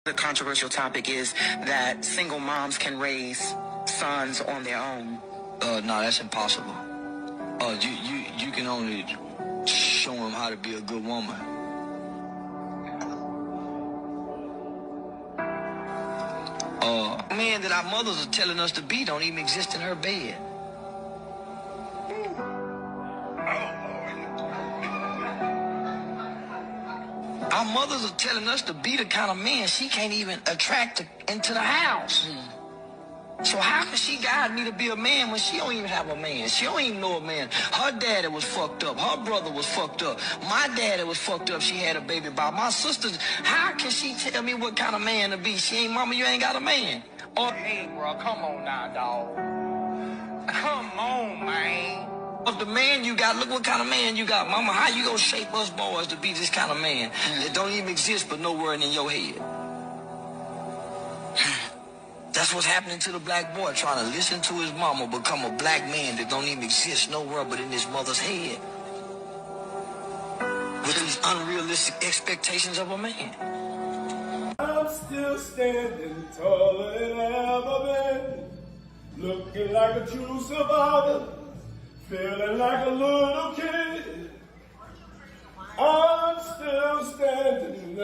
The controversial topic is that single moms can raise sons on their own. No, that's impossible. You can only show them how to be a good woman. Men that our mothers are telling us to be don't even exist in her bed. Our mothers are telling us to be the kind of man she can't even attract into the house. So how can she guide me to be a man when she don't even have a man? She don't even know a man. Her daddy was fucked up. Her brother was fucked up. My daddy was fucked up. She had a baby by my sisters. How can she tell me what kind of man to be? She ain't mama, you ain't got a man. Or hey, bro, come on now, dog. Come on, man. Of the man you got, look what kind of man you got, mama. How you gonna shape us boys to be this kind of man that don't even exist but nowhere in your head? That's what's happening to the black boy, trying to listen to his mama become a black man that don't even exist nowhere but in his mother's head. With these unrealistic expectations of a man. I'm still standing taller than ever been, looking like a true survivor, feeling like a little kid. I'm still standing.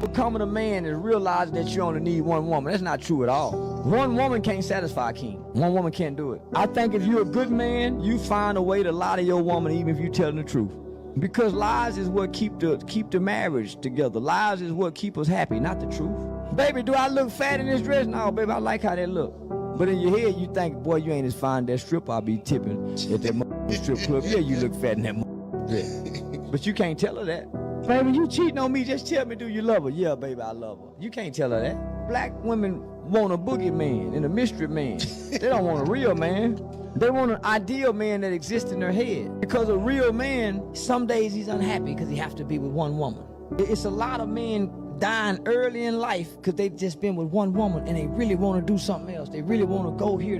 Becoming a man is realizing that you only need one woman. That's not true at all. One woman can't satisfy a king. One woman can't do it. I think if you're a good man, you find a way to lie to your woman even if you're telling the truth. Because lies is what keep the marriage together. Lies is what keep us happy, not the truth. Baby, do I look fat in this dress? No, baby, I like how that look. But in your head, you think, boy, you ain't as fine as that strip I'll be tipping at that strip club. Yeah, you look fat in that dress. But you can't tell her that. Baby, you cheating on me, just tell me, do you love her? Yeah, baby, I love her. You can't tell her that. Black women want a boogeyman and a mystery man. They don't want a real man. They want an ideal man that exists in their head. Because a real man, some days he's unhappy because he has to be with one woman. It's a lot of men dying early in life because they've just been with one woman and they really want to do something else. They really want to go here,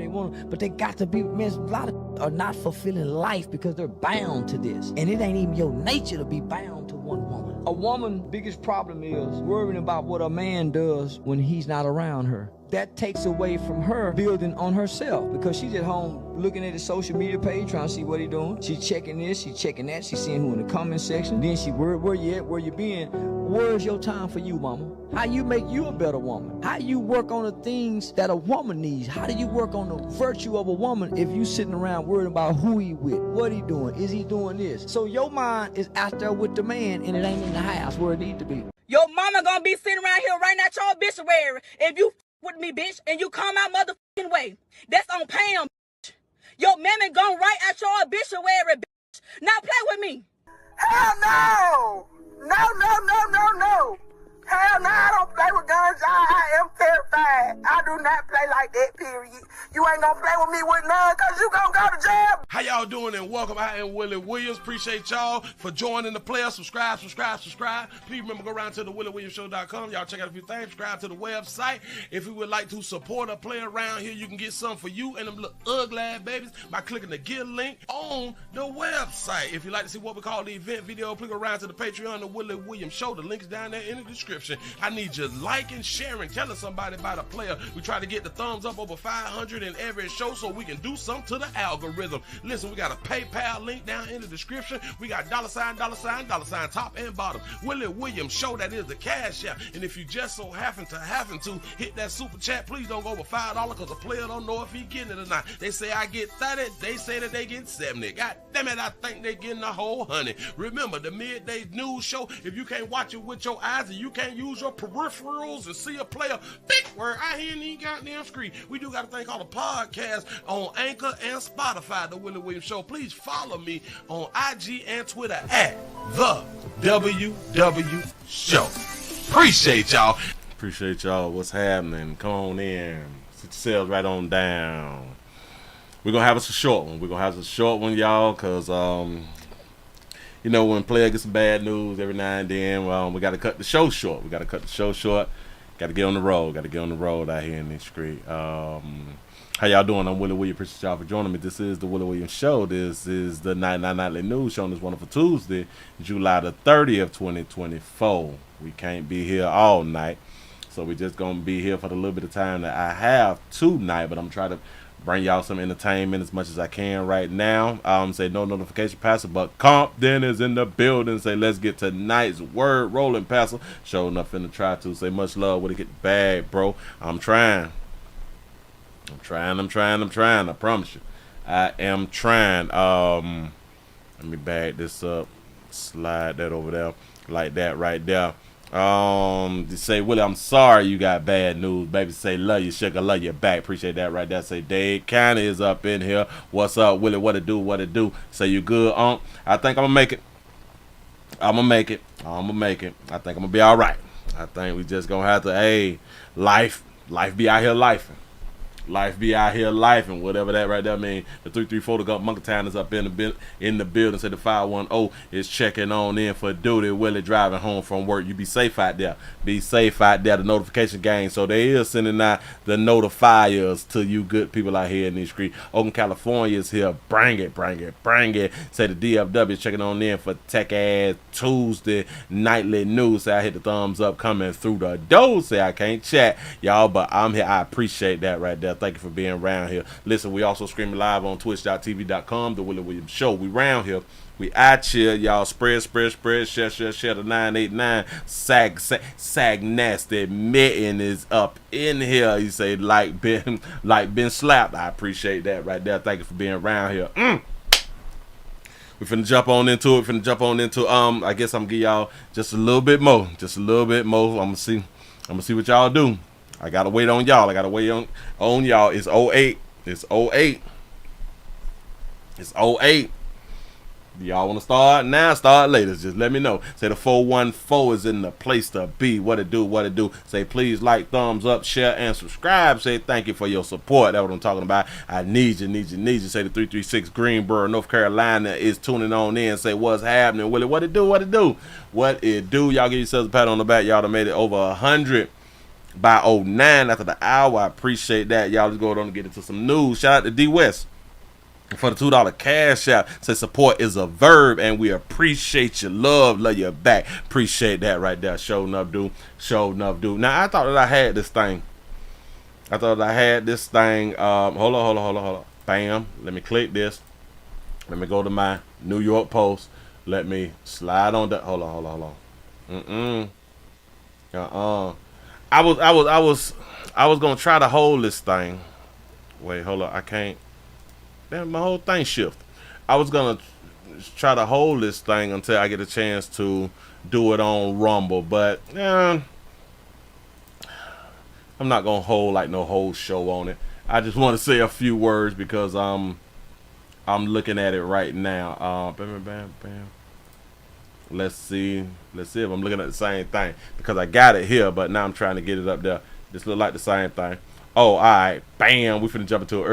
but they got to be, man, a lot of are not fulfilling life because they're bound to this. And it ain't even your nature to be bound to one woman. A woman's biggest problem is worrying about what a man does when he's not around her. That takes away from her building on herself because she's at home looking at his social media page, trying to see what he's doing. She's checking this, she's checking that, she's seeing who in the comment section. Then she, where you at, where you been? Where's your time for you, mama? How you make you a better woman? How you work on the things that a woman needs? How do you work on the virtue of a woman if you sitting around worried about who he with, what he doing, is he doing this? So your mind is out there with the man and it ain't in the house where it need to be. Your mama gonna be sitting around here writing out your obituary if you with me, bitch, and you come out motherfucking way. That's on Pam, bitch. Your mammy gonna write out your obituary, bitch. Now play with me. Hell no! No. Hell no, I don't play with guns. I am terrified. I do not play like that, period. You ain't gonna play with me with none, cause you gonna go to jail. How y'all doing and welcome. I am Willie Williams. Appreciate y'all for joining the player. Subscribe. Please remember, go around to the WillieWilliamsShow.com. Y'all check out a few things. Subscribe to the website. If you would like to support a player around here, you can get something for you and them little ugly ass babies by clicking the Get link on the website. If you'd like to see what we call the event video, click around to the Patreon, the Willie Williams Show. The link's down there in the description. I need you liking, sharing, telling somebody about a player. We try to get the thumbs up over 500 in every show so we can do something to the algorithm. Listen, we got a PayPal link down in the description. We got $, top and bottom. Willie Williams Show, that is the cash app. And if you just so happen to hit that super chat, please don't go over $5 because a player don't know if he getting it or not. They say I get 30, they say that they get 70. God damn it, I think they getting a whole 100. Remember, the midday news show, if you can't watch it with your eyes and you can't use your peripherals and see a player thick word I hear in the goddamn screen, we do got a thing called a podcast on Anchor and Spotify, the Willie Williams Show. Please follow me on IG and Twitter at the WW Show. Appreciate y'all. What's happening? Come on in. Sit yourselves right on down. We're gonna have us a short one, y'all, because you know, when a player gets some bad news every now and then, we got to cut the show short. Got to get on the road. Out here in the street. How y'all doing? I'm Willie Williams. Appreciate y'all for joining me. This is the Willie Williams Show. This is the 99 Nightly News Show on this wonderful Tuesday, July the 30th, 2024. We can't be here all night, so we just going to be here for the little bit of time that I have tonight, but I'm trying to bring y'all some entertainment as much as I can right now. Say no notification, Pastor, but Compton is in the building. Say let's get tonight's word rolling, Pastor. Sure enough, finna try to. Say much love. Would it get bad, bro? I'm trying. I promise you. I am trying. Let me bag this up. Slide that over there. Like that right there. Say, Willie, I'm sorry you got bad news. Baby, say, love you, sugar, love you back. Appreciate that right there. Say, Dave County is up in here. What's up, Willie? What it do? Say, you good, I think I'm going to make it. I think I'm going to be all right. I think we just going to have to, hey, life be out here lifing. Life be out here life and whatever that right there mean. The 334 to Gulf Monkey Town is up in the building. Say the 510 is checking on in for duty. Willie driving home from work. You be safe out there. The notification gang. So they is sending out the notifiers to you good people out here in these streets. Oakland, California is here. Bring it. Say the DFW is checking on in for Tech Ass Tuesday Nightly News. Say I hit the thumbs up coming through the door. Say I can't chat, y'all, but I'm here. I appreciate that right there. Thank you for being around here. Listen, we also streaming live on twitch.tv.com, The Willie Williams Show. We round here. We out here, y'all. Spread. Share the 989. Sag Nasty Mitten is up in here. He say, like been slapped. I appreciate that right there. Thank you for being around here. We finna jump on into it. I guess I'm gonna give y'all just a little bit more. I'm gonna see what y'all do. I gotta wait on y'all. It's 08. Y'all want to start now? Start later. Just let me know. Say the 414 is in the place to be. What it do? Say please like, thumbs up, share, and subscribe. Say thank you for your support. That's what I'm talking about. I need you. Say the 336 Greensboro, North Carolina is tuning on in. Say what's happening, Willie? What it do? Y'all give yourselves a pat on the back. Y'all done made it over 100. By 09 after the hour. I appreciate that. Y'all just go on and get into some news. Shout out to D West for the $2 cash out. Say support is a verb and we appreciate your love you back. Appreciate that right there. Show enough do. Now I thought that I had this thing. Hold on. Bam. Let me click this. Let me go to my New York Post. Let me slide on that. Hold on. I was gonna try to hold this thing. Wait, hold on. I can't. Damn, my whole thing shift. I was gonna try to hold this thing until I get a chance to do it on Rumble, but I'm not gonna hold like no whole show on it. I just want to say a few words because I'm looking at it right now. Bam. Let's see if I'm looking at the same thing because I got it here, but now I'm trying to get it up there. This look like the same thing. Oh, all right. Bam. We finna jump into it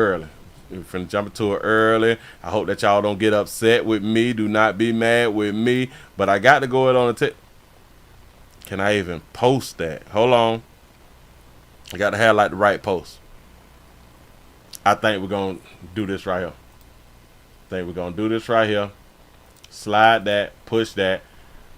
early. I hope that y'all don't get upset with me. Do not be mad with me. But I got to go it on the tip. Can I even post that? Hold on. I got to have like the right post. I think we're going to do this right here. Slide that, push that,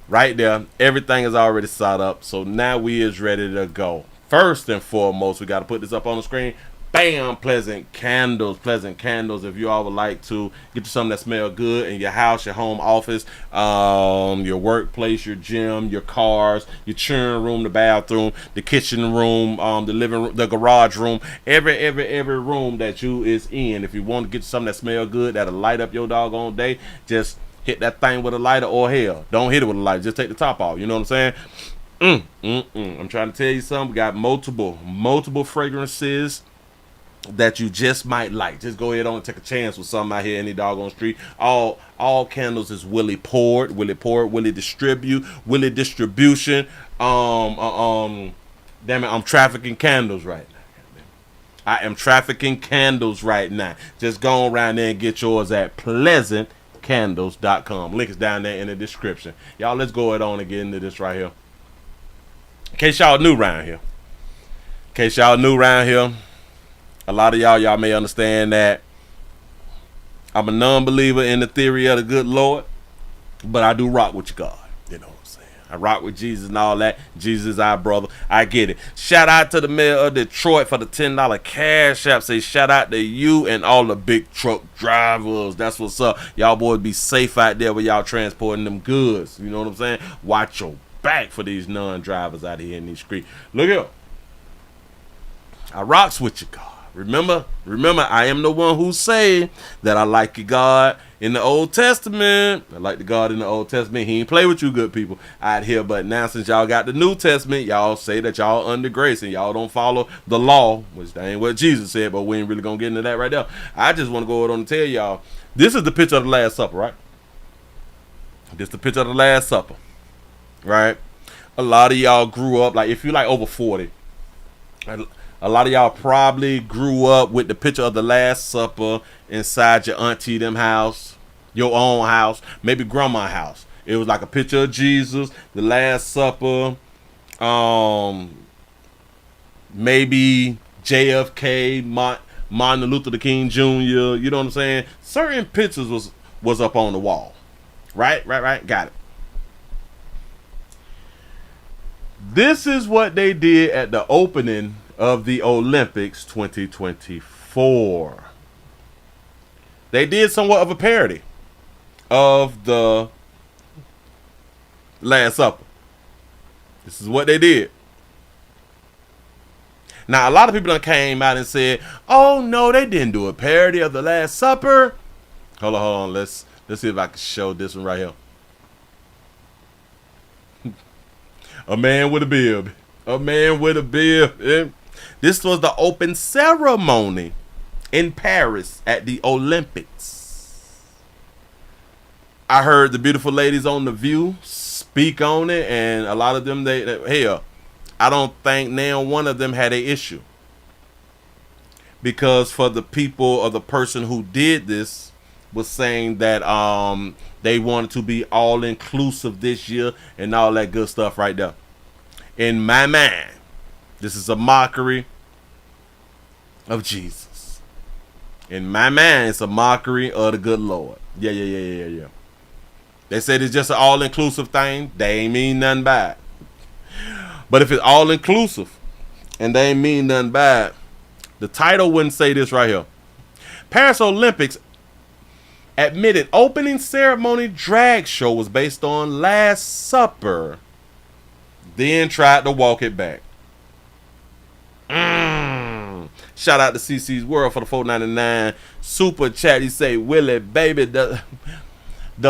right there. Everything is already set up, so now we is ready to go. First and foremost, we got to put this up on the screen. Bam! Pleasant candles. If you all would like to get you something that smells good in your house, your home office, your workplace, your gym, your cars, your children's room, the bathroom, the kitchen room, the living room, the garage room, every room that you is in. If you want to get something that smells good, that'll light up your doggone day, just hit that thing with a lighter, or hell, don't hit it with a lighter. Just take the top off. You know what I'm saying? I'm trying to tell you something. We got multiple fragrances that you just might like. Just go ahead on and take a chance with something out here in the doggone street. All candles is Willie poured, Willie distribution. Damn it, I'm trafficking candles right now. I am trafficking candles right now. Just go around there and get yours at pleasantcandles.com. Link is down there in the description. Y'all, let's go ahead on and get into this right here. In case y'all new around here. A lot of y'all may understand that I'm a non-believer in the theory of the good Lord, but I do rock with you, God. You know what I'm saying? I rock with Jesus and all that. Jesus is our brother. I get it. Shout out to the mayor of Detroit for the $10 cash app. Say shout out to you and all the big truck drivers. That's what's up. Y'all boys be safe out there when y'all transporting them goods. You know what I'm saying? Watch your back for these non-drivers out here in these streets. Look here. I rocks with you, God. Remember, I am the one who say that I like your God in the Old Testament. I like the God in the Old Testament. He ain't play with you good people out here. But now since y'all got the New Testament, y'all say that y'all under grace and y'all don't follow the law, which that ain't what Jesus said, but we ain't really gonna get into that right now. I just want to go ahead on and tell y'all, this is the picture of the Last Supper, right? This is the picture of the Last Supper, right? A lot of y'all grew up, like if you're like over 40, a lot of y'all probably grew up with the picture of the Last Supper inside your auntie them house, your own house, maybe grandma's house. It was like a picture of Jesus, the Last Supper, maybe JFK, Martin Luther King Jr., you know what I'm saying? Certain pictures was up on the wall. Right, got it. This is what they did at the opening of the Olympics 2024. They did somewhat of a parody of the Last Supper. This is what they did. Now, a lot of people done came out and said, oh no, they didn't do a parody of the Last Supper. Hold on. Let's see if I can show this one right here. A man with a bib. A man with a bib. This was the open ceremony in Paris at the Olympics. I heard the beautiful ladies on The View speak on it, and a lot of them, hell, I don't think now one of them had an issue. Because for the people or the person who did this was saying that they wanted to be all-inclusive this year and all that good stuff right there. In my mind, this is a mockery of Jesus. In my mind, it's a mockery of the good Lord. Yeah. They said it's just an all-inclusive thing. They ain't mean nothing bad. But if it's all-inclusive and they ain't mean nothing bad, the title wouldn't say this right here. Paris Olympics admitted opening ceremony drag show was based on Last Supper, then tried to walk it back. Shout out to CC's World for the $4.99 super chat. He say, Willie, baby, the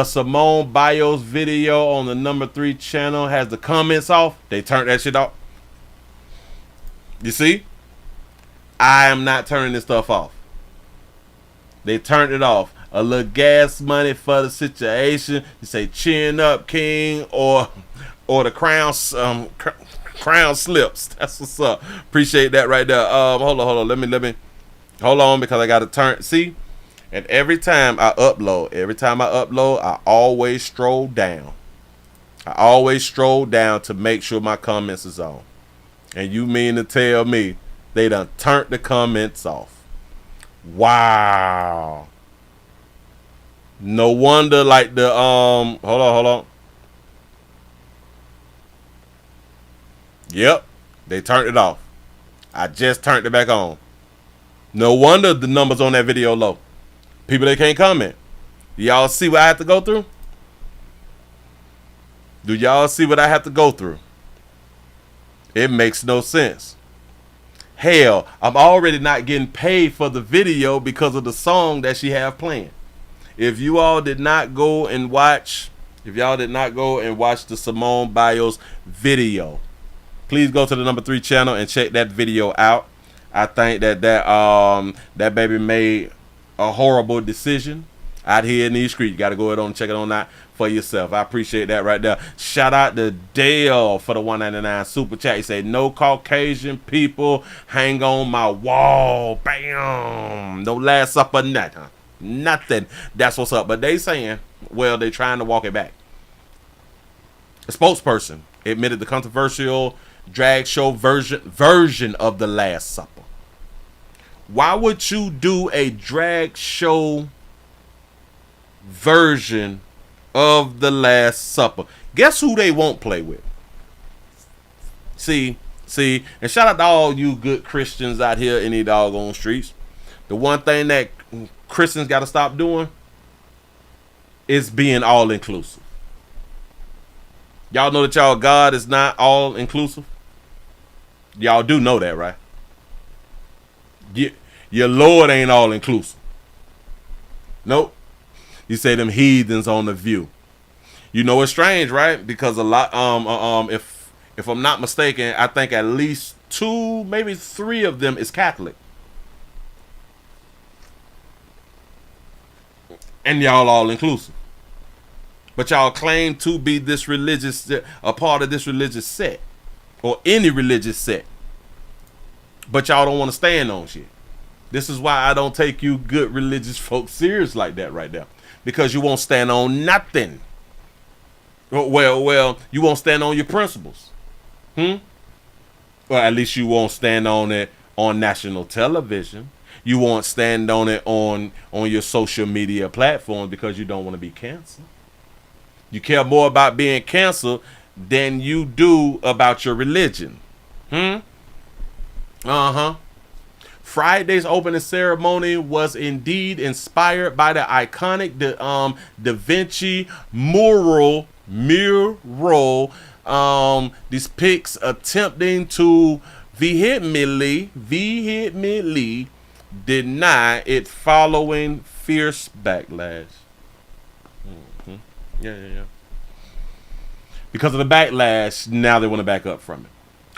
Simone Biles video on the number 3 channel has the comments off. They turned that shit off. You see? I am not turning this stuff off. They turned it off. A little gas money for the situation. You say, chin up, king, or the crown slips. That's what's up. Appreciate that right there. Hold on. Let me hold on, because I gotta turn. See, and every time I upload, I always stroll down. To make sure my comments is on. And you mean to tell me they done turned the comments off? Wow. No wonder, like the hold on. Yep, they turned it off. I just turned it back on. No wonder the numbers on that video low. People that can't comment. Do y'all see what I have to go through? Do y'all see what I have to go through? It makes no sense. Hell, I'm already not getting paid for the video because of the song that she have playing. If you all did not go and watch, the Simone Biles video, please go to the number 3 channel and check that video out. I think that baby made a horrible decision out here in these streets. You got to go ahead and check it on out for yourself. I appreciate that right there. Shout out to Dale for the $1.99 super chat. He said, no Caucasian people hang on my wall. Bam. No Last Supper, nothing. That's what's up. But they saying, well, they trying to walk it back. A spokesperson admitted the controversial drag show version of the Last Supper Why would you do a drag show version of The Last Supper? Guess who they won't play with? See, and shout out to all you good Christians out here in these doggone streets. The one thing that Christians got to stop doing is being all inclusive. Y'all know that y'all God is not all inclusive? Y'all do know that, right? Your Lord ain't all inclusive. Nope. You say them heathens on The View. You know it's strange, right? Because a lot if I'm not mistaken, I think at least 2, maybe 3 of them is Catholic. And y'all all inclusive. But y'all claim to be this religious, a part of this religious sect. Or any religious sect. But y'all don't want to stand on shit. This is why I don't take you good religious folks serious like that right now. Because you won't stand on nothing. Well, you won't stand on your principles. Well, at least you won't stand on it on national television. You won't stand on it on your social media platform because you don't want to be canceled. You care more about being canceled than you do about your religion. Friday's opening ceremony was indeed inspired by the iconic Da Vinci mural. Depicts attempting to vehemently deny it following fierce backlash. Yeah. Because of the backlash, now they want to back up from it.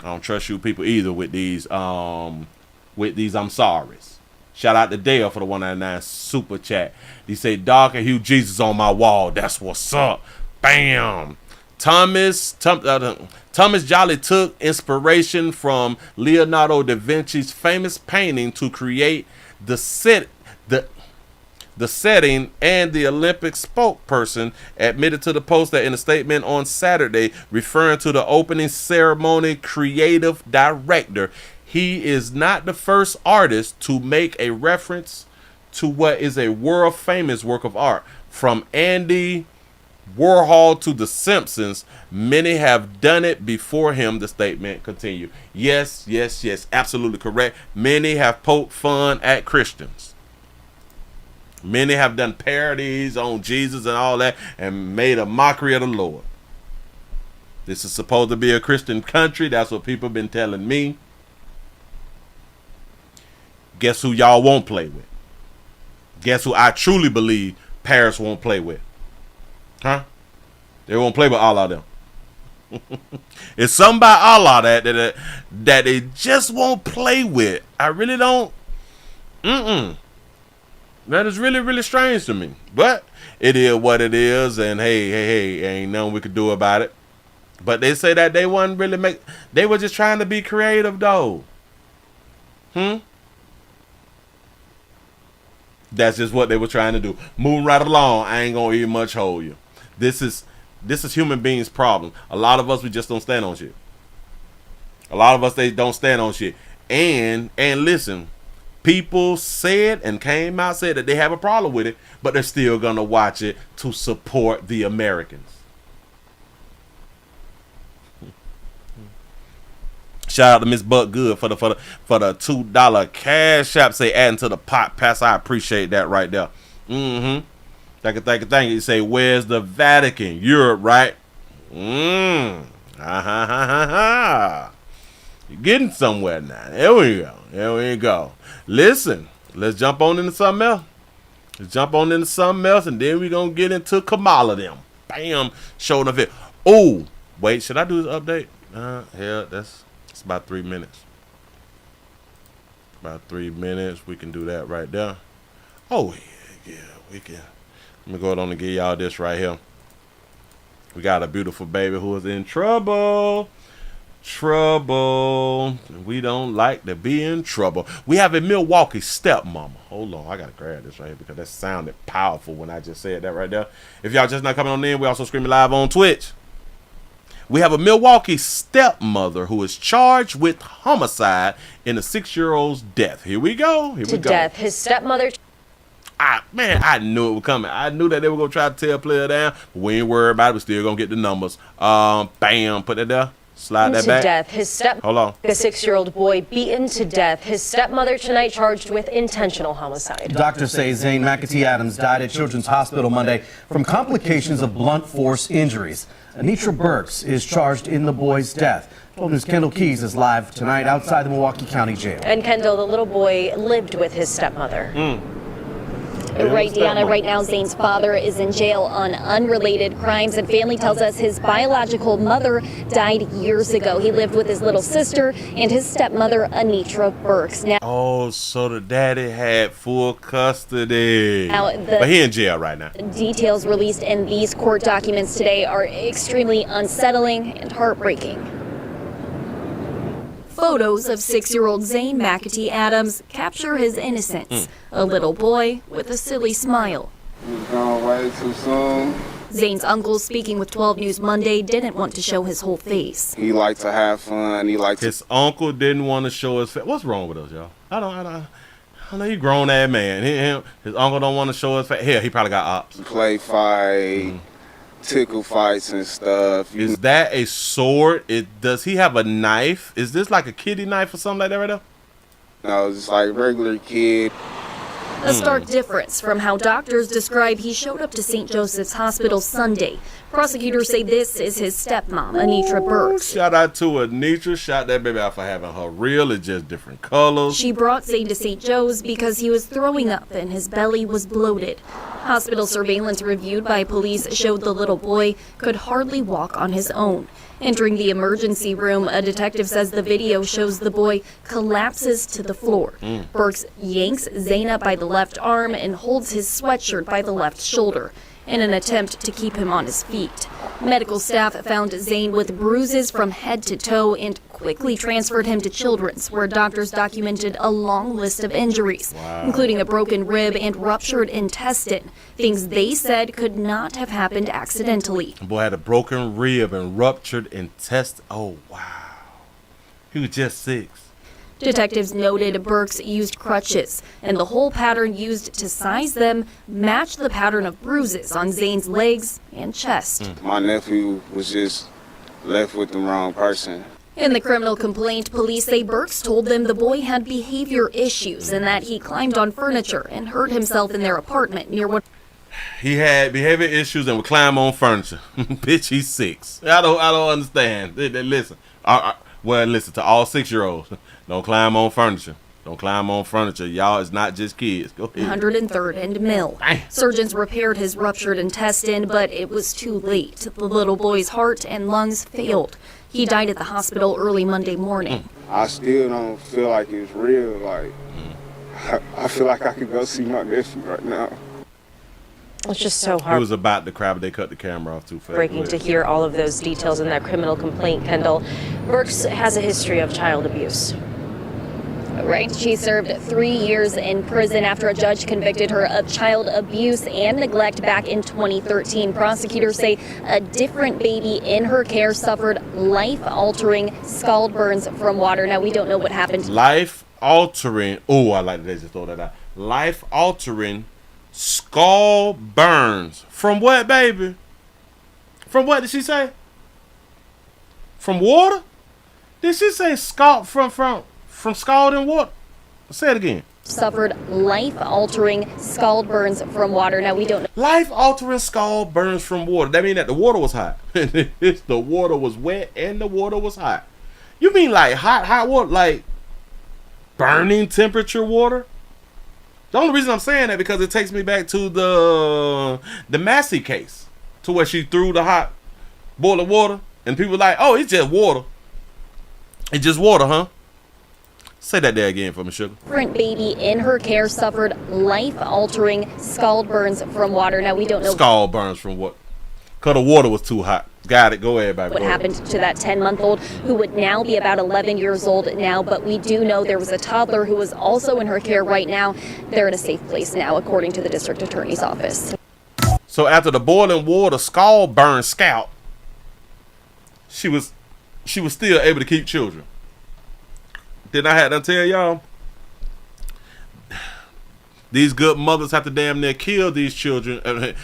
I don't trust you people either with these I'm sorry's. Shout out to Dale for the 199 super chat. He said, "Dark and Hugh Jesus on my wall. That's what's up." Bam. Thomas Jolly took inspiration from Leonardo da Vinci's famous painting to create the setting, and the Olympic spokesperson admitted to the Post that in a statement on Saturday, referring to the opening ceremony creative director, he is not the first artist to make a reference to what is a world famous work of art. From Andy Warhol to The Simpsons, many have done it before him, the statement continued. Yes, absolutely correct. Many have poked fun at Christians. Many have done parodies on Jesus and all that and made a mockery of the Lord. This is supposed to be a Christian country. That's what people have been telling me. Guess who y'all won't play with? Guess who I truly believe Paris won't play with? Huh? They won't play with Allah them. It's something about Allah that they just won't play with. I really don't. That is really, really strange to me. But it is what it is, and hey, ain't nothing we could do about it. But they say that they wasn't really they were just trying to be creative though. That's just what they were trying to do. Moving right along, I ain't gonna even much hold you. This is human beings' problem. A lot of us, we just don't stand on shit. A lot of us, they don't stand on shit. And listen, people said and came out said that they have a problem with it, but they're still gonna watch it to support the Americans. Shout out to Miss Buck Good for the $2 cash app. Say adding to the pot pass. I appreciate that right there. Thank you. You say, where's the Vatican? Europe, right? You're getting somewhere now. There we go. Listen, let's jump on into something else. And then we're going to get into Kamala them. Bam. Showing up here. Oh, wait, should I do this update? Hell, it's about 3 minutes. We can do that right there. Oh, yeah, we can. Let me go on and give y'all this right here. We got a beautiful baby who is in trouble. We don't like to be in trouble. We have a Milwaukee stepmama. Hold on, I gotta grab this right here because that sounded powerful when I just said that right there. If y'all just not coming on in, we also streaming live on Twitch. We have a Milwaukee stepmother who is charged with homicide in a 6-year-old's death. Here we go. Here we go. Death. His stepmother. Man, I knew it was coming. I knew that they were going to try to tear a player down. But we ain't worried about it. We're still going to get the numbers. Bam. Put it there. Slide that back. Death. His Hold on. A 6-year-old boy beaten to death. His stepmother tonight charged with intentional homicide. Doctors say Zane McAtee Adams died at Children's Hospital Monday from complications of blunt force injuries. Anitra Burks is charged in the boy's death. 12 News' Kendall Keys is live tonight outside the Milwaukee County Jail. And Kendall, the little boy, lived with his stepmother. Right, Deanna, right now Zane's father is in jail on unrelated crimes, and family tells us his biological mother died years ago. He lived with his little sister and his stepmother, Anitra Burks. Now, Oh, so the daddy had full custody. Now, But he in jail right now. details released in these court documents today are extremely unsettling and heartbreaking. Photos of 6-year-old Zane McAtee Adams capture his innocence. A little boy with a silly smile. He was gone way too soon. Zane's uncle, speaking with 12 News Monday, didn't want to show his whole face. He liked to have fun. He liked to... His uncle didn't want to show his face. What's wrong with us, y'all? I know he grown ass man. His uncle don't want to show his face. Hell, he probably got ops. Play fight, tickle fights and stuff. Is that a sword? Does he have a knife? Is this like a kiddie knife or something like that right there? No, it's like regular kid. A stark difference from how doctors describe he showed up to St. Joseph's Hospital Sunday. Prosecutors say this is his stepmom, Anitra Burks. Shout out to Anitra. Shout that baby out for having her real. It's just different colors. She brought Zane to St. Joe's because he was throwing up and his belly was bloated. Hospital surveillance reviewed by police showed the little boy could hardly walk on his own. Entering the emergency room, a detective says the video shows the boy collapses to the floor. Burks yanks Zane up by the left arm and holds his sweatshirt by the left shoulder in an attempt to keep him on his feet. Medical staff found Zane with bruises from head to toe and quickly transferred him to Children's, where doctors documented a long list of injuries, including a broken rib and ruptured intestine, things they said could not have happened accidentally. The boy had a broken rib and ruptured intestine. Oh, wow. He was just 6. Detectives noted Burks used crutches, and the hole pattern used to size them matched the pattern of bruises on Zane's legs and chest. My nephew was just left with the wrong person. In the criminal complaint, police say Burks told them the boy had behavior issues and that he climbed on furniture and hurt himself in their apartment near what He had behavior issues and would climb on furniture. Bitch, he's 6. I don't understand. Listen. Well, listen to all 6-year-olds. Don't climb on furniture. Don't climb on furniture. Y'all, it's not just kids. Go ahead. 103rd and Mill. Surgeons repaired his ruptured intestine, but it was too late. The little boy's heart and lungs failed. He died at the hospital early Monday morning. I still don't feel like it's real. Like, I feel like I could go see my nephew right now. It's just so He was about to cry, but they cut the camera off too fast. heartbreaking to hear all of those details in that criminal complaint, Kendall. Burks has a history of child abuse. Right. She served 3 years in prison after a judge convicted her of child abuse and neglect back in 2013. Prosecutors say a different baby in her care suffered life-altering scald burns from water. Now, we don't know what happened. Life-altering. Oh, I like that they just throw that out. Life-altering skull burns. From what, baby? From what did she say? From water? Did she say scald from scalding water? Say it again. Suffered life-altering scald burns from water. Now, we don't know. Life-altering scald burns from water. That means that the water was hot. The water was wet and the water was hot. You mean like hot water? Like burning temperature water? The only reason I'm saying that because it takes me back to the Massey case, to where she threw the hot boiling water, and people were like, oh, it's just water. It's just water, huh? Say that there again for me, sugar. Different baby in her care suffered life-altering scald burns from water. Now, we don't know. Scald burns from what? Because the water was too hot. Got it. Go ahead, baby. What happened to that 10-month-old who would now be about 11 years old now, but we do know there was a toddler who was also in her care right now. They're in a safe place now, according to the district attorney's office. So after the boiling water scald burn scalp, she was still able to keep children. Then I had to tell y'all, these good mothers have to damn near kill these children for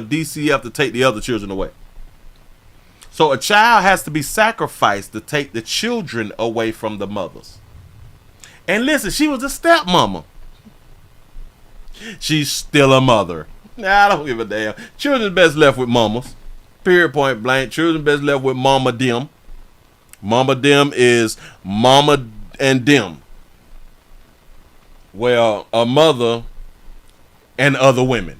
DCF to take the other children away. So a child has to be sacrificed to take the children away from the mothers. And listen, she was a stepmama. She's still a mother. Nah, I don't give a damn. Children best left with mamas. Period, point blank. Children best left with mama them. Mama them is mama and them. Well, a mother and other women.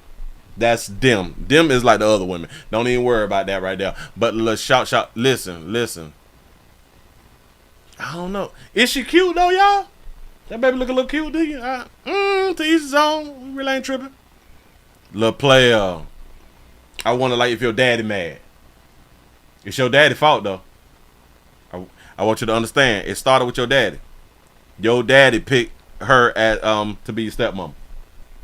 That's them. Them is like the other women. Don't even worry about that right there. But shout. Listen. I don't know. Is she cute though, y'all? That baby look a little cute, do you? To each his own. We really ain't tripping. Little player. I wonder like if your daddy mad. It's your daddy fault though. I want you to understand. It started with your daddy. Your daddy picked her at to be your stepmom.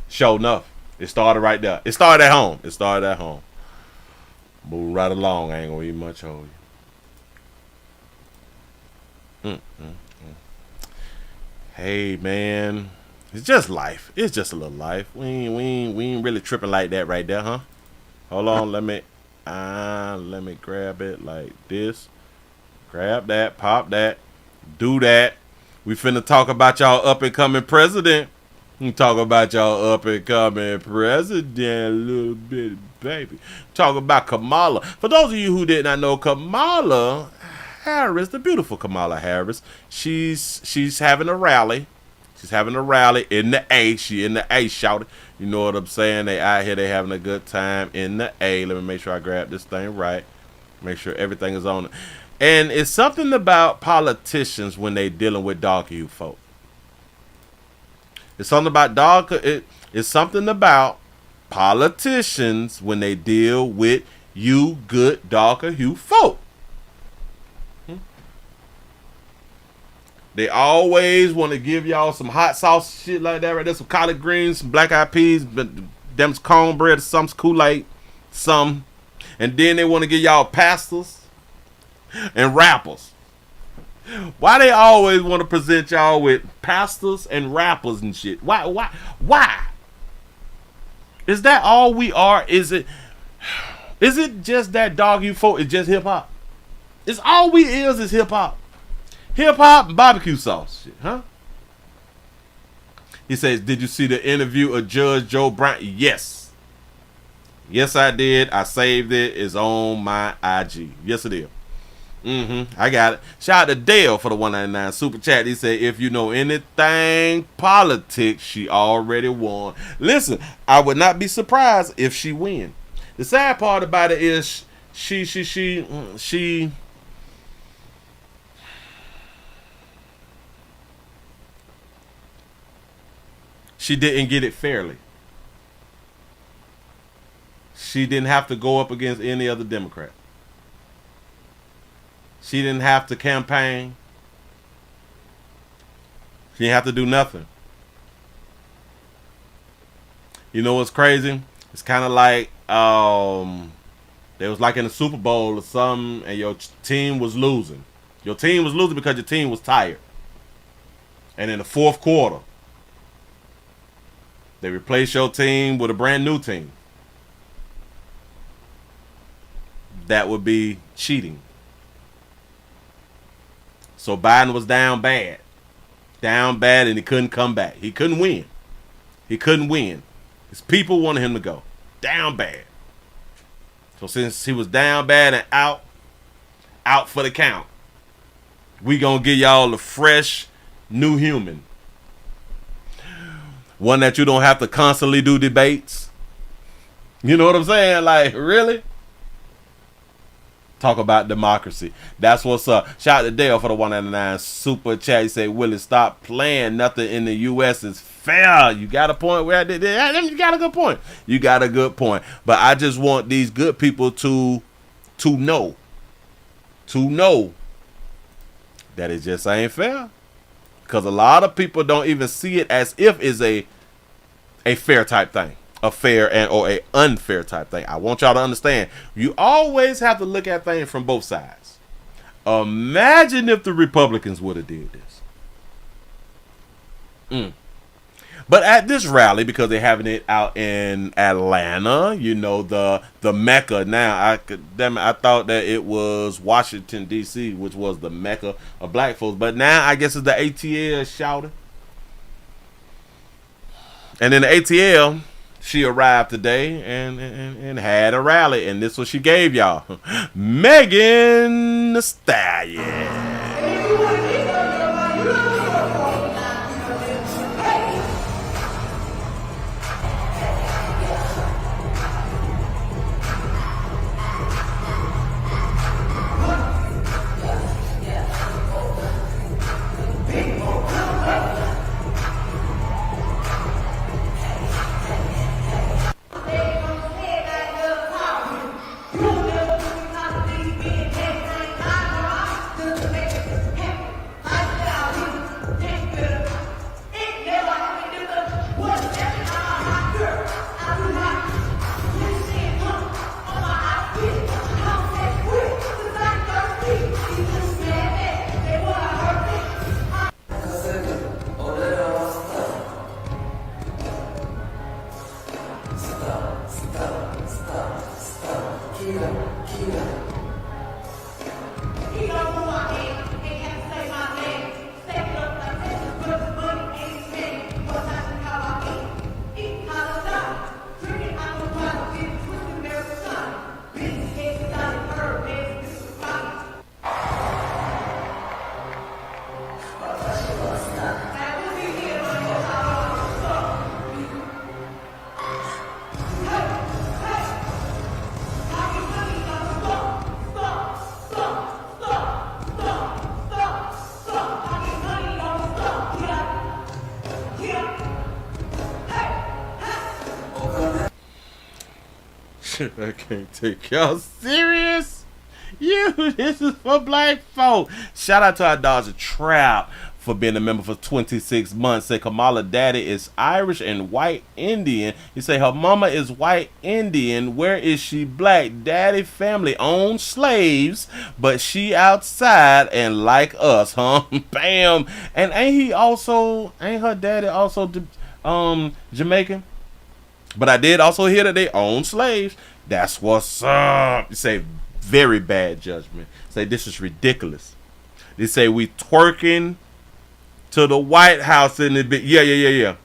Sure enough. It started right there. It started at home. Move right along. I ain't gonna eat much of you. Hey man, it's just life. It's just a little life. We ain't really tripping like that right there, huh? Hold on, let me grab it like this. Grab that, pop that, do that. We finna talk about y'all up and coming president. We talk about y'all up and coming president a little bit, baby. Talk about Kamala. For those of you who did not know, Kamala Harris, the beautiful Kamala Harris, she's having a rally. She's having a rally in the A. She in the A, shouted. You know what I'm saying? They out here, they having a good time in the A. Let me make sure I grab this thing right. Make sure everything is on it. And it's something about politicians when they dealing with darker hue folk. It's something about it's something about politicians when they deal with you good darker hue folk. They always want to give y'all some hot sauce shit like that right there. Some collard greens, some black eyed peas, them cornbread, some Kool-Aid, some. And then they want to give y'all pastors and rappers. Why they always want to present y'all with pastors and rappers and shit? Why? Is that all we are? Is it just that dog you folk? It's just hip hop. It's all we is hip hop. Hip hop and barbecue sauce shit, huh? He says, did you see the interview of Judge Joe Brown? Yes. Yes, I did. I saved it. It's on my IG. Yes, it is. I got it. Shout out to Dale for the 199 super chat. He said, if you know anything politics, she already won. Listen, I would not be surprised if she win. The sad part about it is she didn't get it fairly. She didn't have to go up against any other Democrat. She didn't have to campaign. She didn't have to do nothing. You know what's crazy? It's kind of like they was like in the Super Bowl or something, and your team was losing. Your team was losing because your team was tired. And in the fourth quarter, they replaced your team with a brand new team. That would be cheating. So Biden was down bad, and he couldn't come back. He couldn't win. His people wanted him to go down bad. So since he was down bad and out for the count, we gonna give y'all a fresh new human. One that you don't have to constantly do debates. You know what I'm saying? Like, really? Talk about democracy. That's what's up. Shout out to Dale for the 199 super chat. He said, Willie, stop playing. Nothing in the U.S. is fair. You got a point where I did that. You got a good point. But I just want these good people to know that it just ain't fair. Because a lot of people don't even see it as if it's a fair type thing. a fair and or a unfair type thing. I want y'all to understand, you always have to look at things from both sides. Imagine if the Republicans would have did this. But at this rally, because they're having it out in Atlanta, you know, the Mecca now. I thought that it was Washington, D.C., which was the Mecca of black folks. But now I guess it's the ATL shouting. And then the ATL, she arrived today and had a rally. And this is what she gave y'all. Megan Thee Stallion. I can't take y'all serious. This is for black folk. Shout out to our Dodger Trap for being a member for 26 months. Say Kamala daddy is Irish and white Indian. He say her mama is white Indian. Where is she black? Daddy family owned slaves, but she outside and like us, huh? Bam. And ain't her daddy also Jamaican? But I did also hear that they own slaves. That's what's up. You say very bad judgment. Say this is ridiculous. They say we twerking to the White House in the bit. Yeah.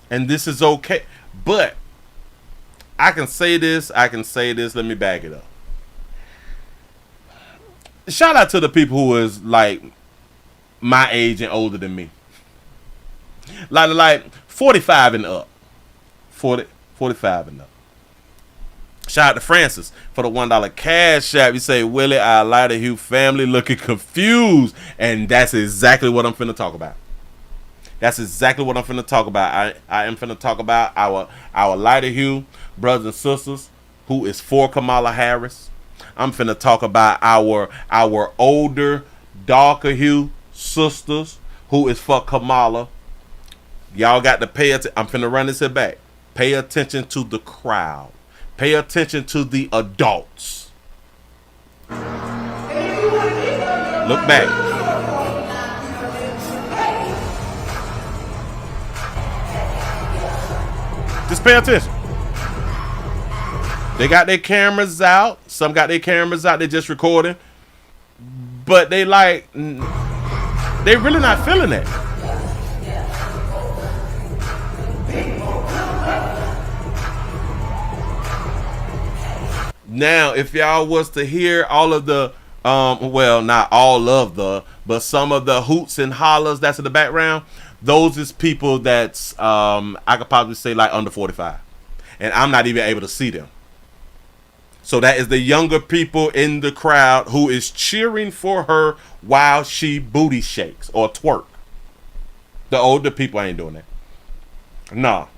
And this is okay. But I can say this. Let me back it up. Shout out to the people who is like my age and older than me. Like 45 and up. 45 and up. Shout out to Francis for the $1 cash app. You say, Willie, our lighter hue family looking confused. And that's exactly what I'm finna talk about. I am finna talk about our lighter hue brothers and sisters who is for Kamala Harris. I'm finna talk about our older, darker hue sisters who is for Kamala. Y'all got to pay attention. I'm finna run this here back. Pay attention to the crowd. Pay attention to the adults. Look back. Just pay attention. They got their cameras out. Some got their cameras out. They just recording. But they really not feeling it. Now, if y'all was to hear all of the, well, not all of the, but some of the hoots and hollers that's in the background, those is people that's, I could probably say like under 45. And I'm not even able to see them. So that is the younger people in the crowd who is cheering for her while she booty shakes or twerk. The older people ain't doing that. No.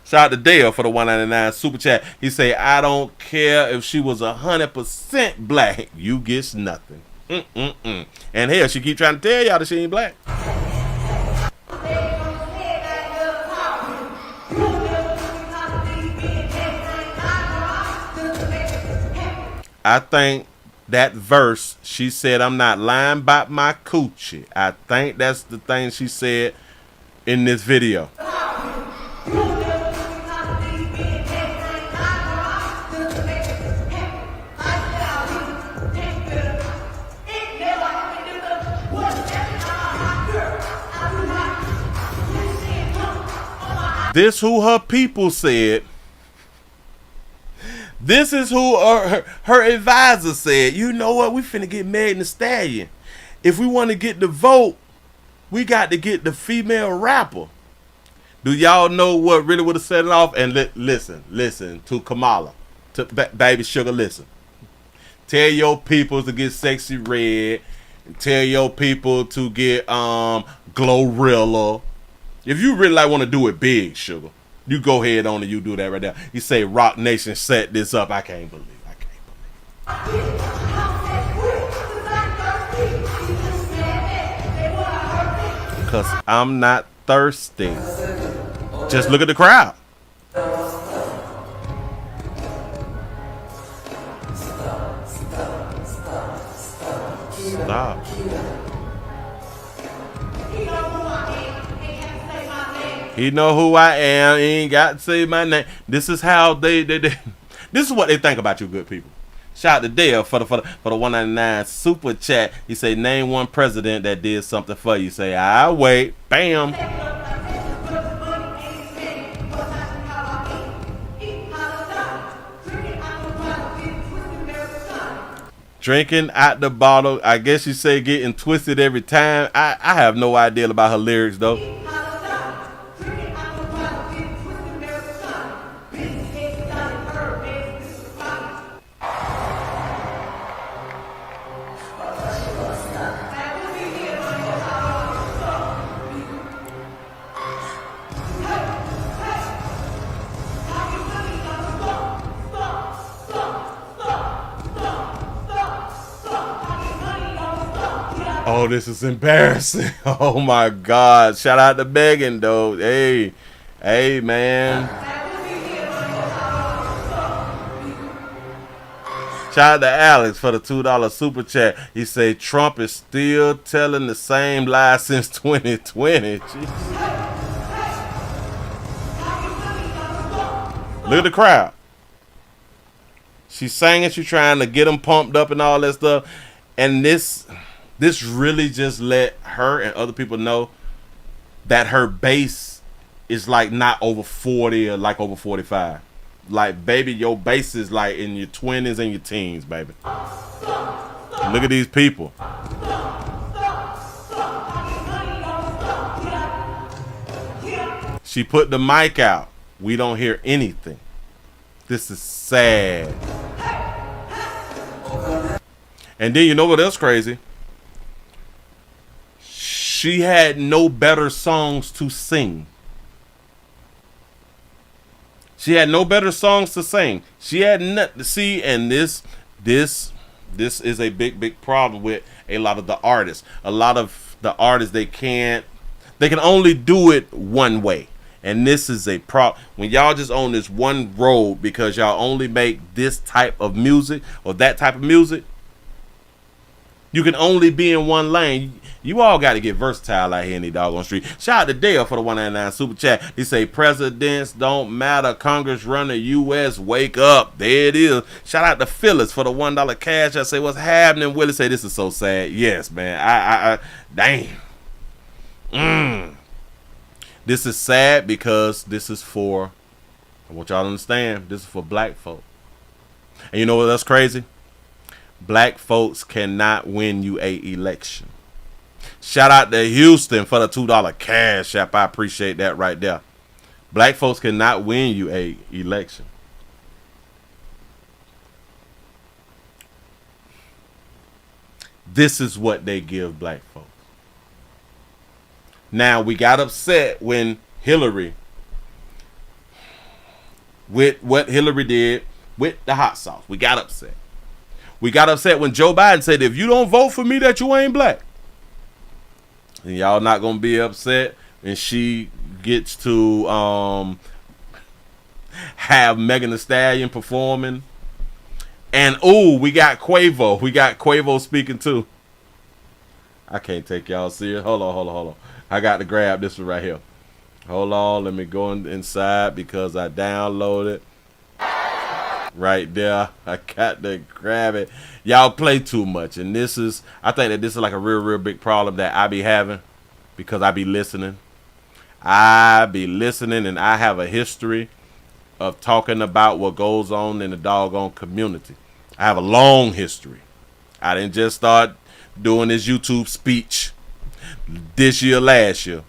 Shout out to Dale for the $1.99 super chat. He say, I don't care if she was 100% black. You gets nothing. And hell, she keep trying to tell y'all that she ain't black. I think that verse, she said, I'm not lying about my coochie. I think that's the thing she said in this video. This who her people said. This is who her advisor said. You know what? We finna get Megan Thee Stallion. If we want to get the vote, we got to get the female rapper. Do y'all know what really would have set it off? And listen to Kamala, to Baby Sugar. Listen. Tell your people to get Sexy Red. And tell your people to get Glorilla. If you really want to do it big, Sugar, you go ahead on and you do that right there. You say Rock Nation set this up. I can't believe. Because I'm not thirsty. Just look at the crowd. Stop. He know who I am. He ain't got to say my name. This is how they this is what they think about you, good people. Shout out to Dale for the 199 super chat. He say, name one president that did something for you. Say, I'll wait. Bam. Drinking out the bottle. I guess you say getting twisted every time. I have no idea about her lyrics though. Oh, this is embarrassing. Oh my God. Shout out to Megan though. Hey, man. Shout out to Alex for the $2 super chat. He say Trump is still telling the same lie since 2020. Jeez. Look at the crowd. She's singing, she's trying to get them pumped up and all that stuff. And this really just let her and other people know that her base is like not over 40 or like over 45. Like, baby, your base is like in your 20s and your teens, baby. Look at these people. She put the mic out. We don't hear anything. This is sad. And then you know what else crazy? She had no better songs to sing. She had no better songs to sing. She had nothing to see, and this is a big problem with a lot of the artists. A lot of the artists, they can only do it one way. And this is a problem. When y'all just on this one road because y'all only make this type of music or that type of music, you can only be in one lane. You all got to get versatile out here in the doggone street. Shout out to Dale for the 199 super chat. He say, presidents don't matter. Congress run the U.S. Wake up. There it is. Shout out to Phyllis for the $1 cash. I say, what's happening? Willie say, this is so sad. Yes, man. I damn. This is sad because this is for, I want y'all to understand, this is for black folk. And you know what? That's crazy. Black folks cannot win you a election. Shout out to Houston for the $2 cash app. I appreciate that right there. Black folks cannot win you a election. This is what they give black folks. Now, we got upset when Hillary, with what Hillary did with the hot sauce. We got upset. We got upset when Joe Biden said, if you don't vote for me, that you ain't black. And y'all not going to be upset. And she gets to have Megan Thee Stallion performing. And ooh, we got Quavo. We got Quavo speaking too. I can't take y'all serious. Hold on. I got to grab this one right here. Hold on, let me go inside because I downloaded right there. I got to grab it. Y'all play too much, and I think that this is like a real big problem that I be having because I be listening. And I have a history of talking about what goes on in the doggone community. I have a long history. I didn't just start doing this YouTube speech this year, last year.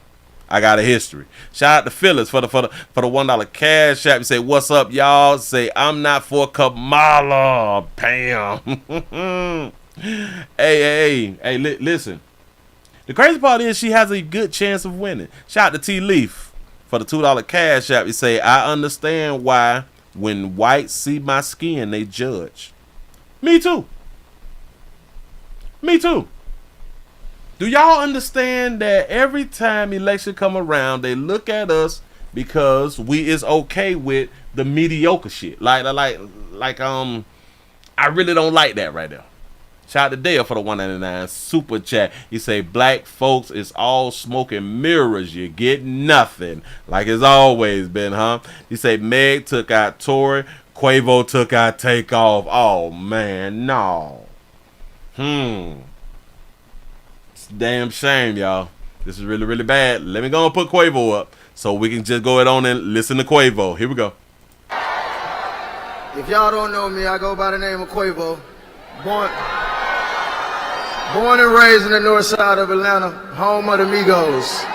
I got a history. Shout out to Phyllis for the $1 cash app. You say, what's up, y'all? Say, I'm not for Kamala. Bam. hey, listen. The crazy part is she has a good chance of winning. Shout out to T Leaf for the $2 cash app. You say, I understand why when whites see my skin, they judge. Me too. Do y'all understand that every time election come around, they look at us because we is okay with the mediocre shit. Like I really don't like that right there. Shout out to Dale for the $1.99 super chat. He say, black folks is all smoke and mirrors. You get nothing. Like it's always been, huh? He say, Meg took out Tory. Quavo took out Takeoff. Oh, man, no. It's a damn shame, y'all. This is really bad. Let me go and put Quavo up so we can just go ahead on and listen to Quavo. Here we go. If y'all don't know me, I go by the name of Quavo. Born and raised in the north side of Atlanta, home of the Migos.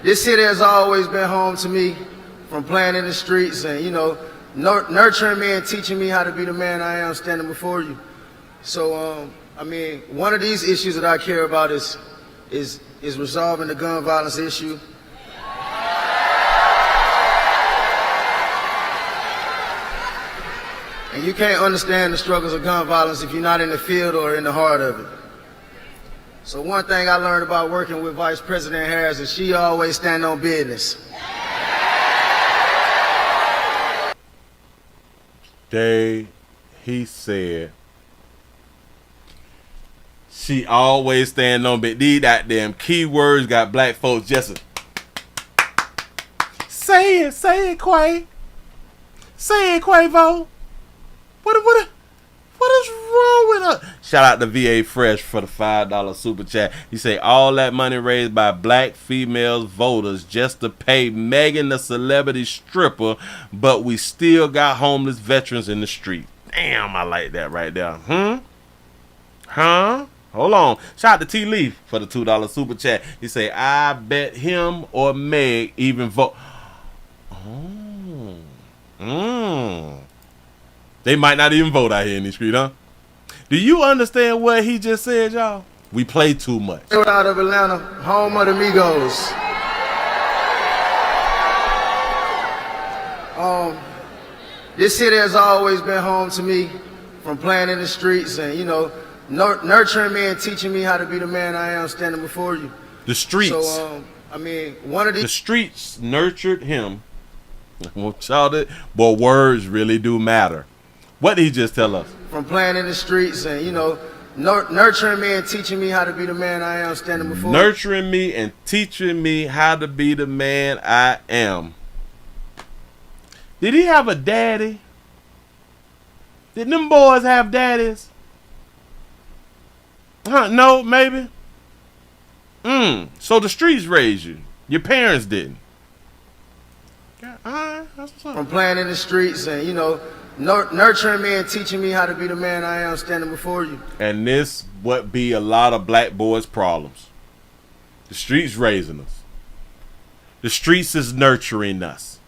This city has always been home to me, from playing in the streets and, nurturing me and teaching me how to be the man I am standing before you. So, one of these issues that I care about is resolving the gun violence issue. And you can't understand the struggles of gun violence if you're not in the field or in the heart of it. So one thing I learned about working with Vice President Harris is she always stand on business. He said she always stand on business. These goddamn keywords got black folks just say it, Quay. Say it, Quavo. What is wrong with her? Shout out to VA Fresh for the $5 super chat. He say all that money raised by black females voters just to pay Megan the celebrity stripper, but we still got homeless veterans in the street. Damn, I like that right there. Hold on. Shout out to T Leaf for the $2 super chat. He say I bet him or Meg even vote. They might not even vote out here in the street, huh? Do you understand what he just said, y'all? We play too much. Out of Atlanta, home of the Migos. This city has always been home to me, from playing in the streets and, nurturing me and teaching me how to be the man I am standing before you. The streets. So, the streets nurtured him. But words really do matter. What did he just tell us? From playing in the streets and, nurturing me and teaching me how to be the man I am standing before. Nurturing me and teaching me how to be the man I am. Did he have a daddy? Did them boys have daddies? No, maybe. So the streets raised you. Your parents didn't. That's what's up. From playing in the streets and, nurturing me and teaching me how to be the man I am standing before you. And this would be a lot of black boys' problems. The streets raising us. The streets is nurturing us.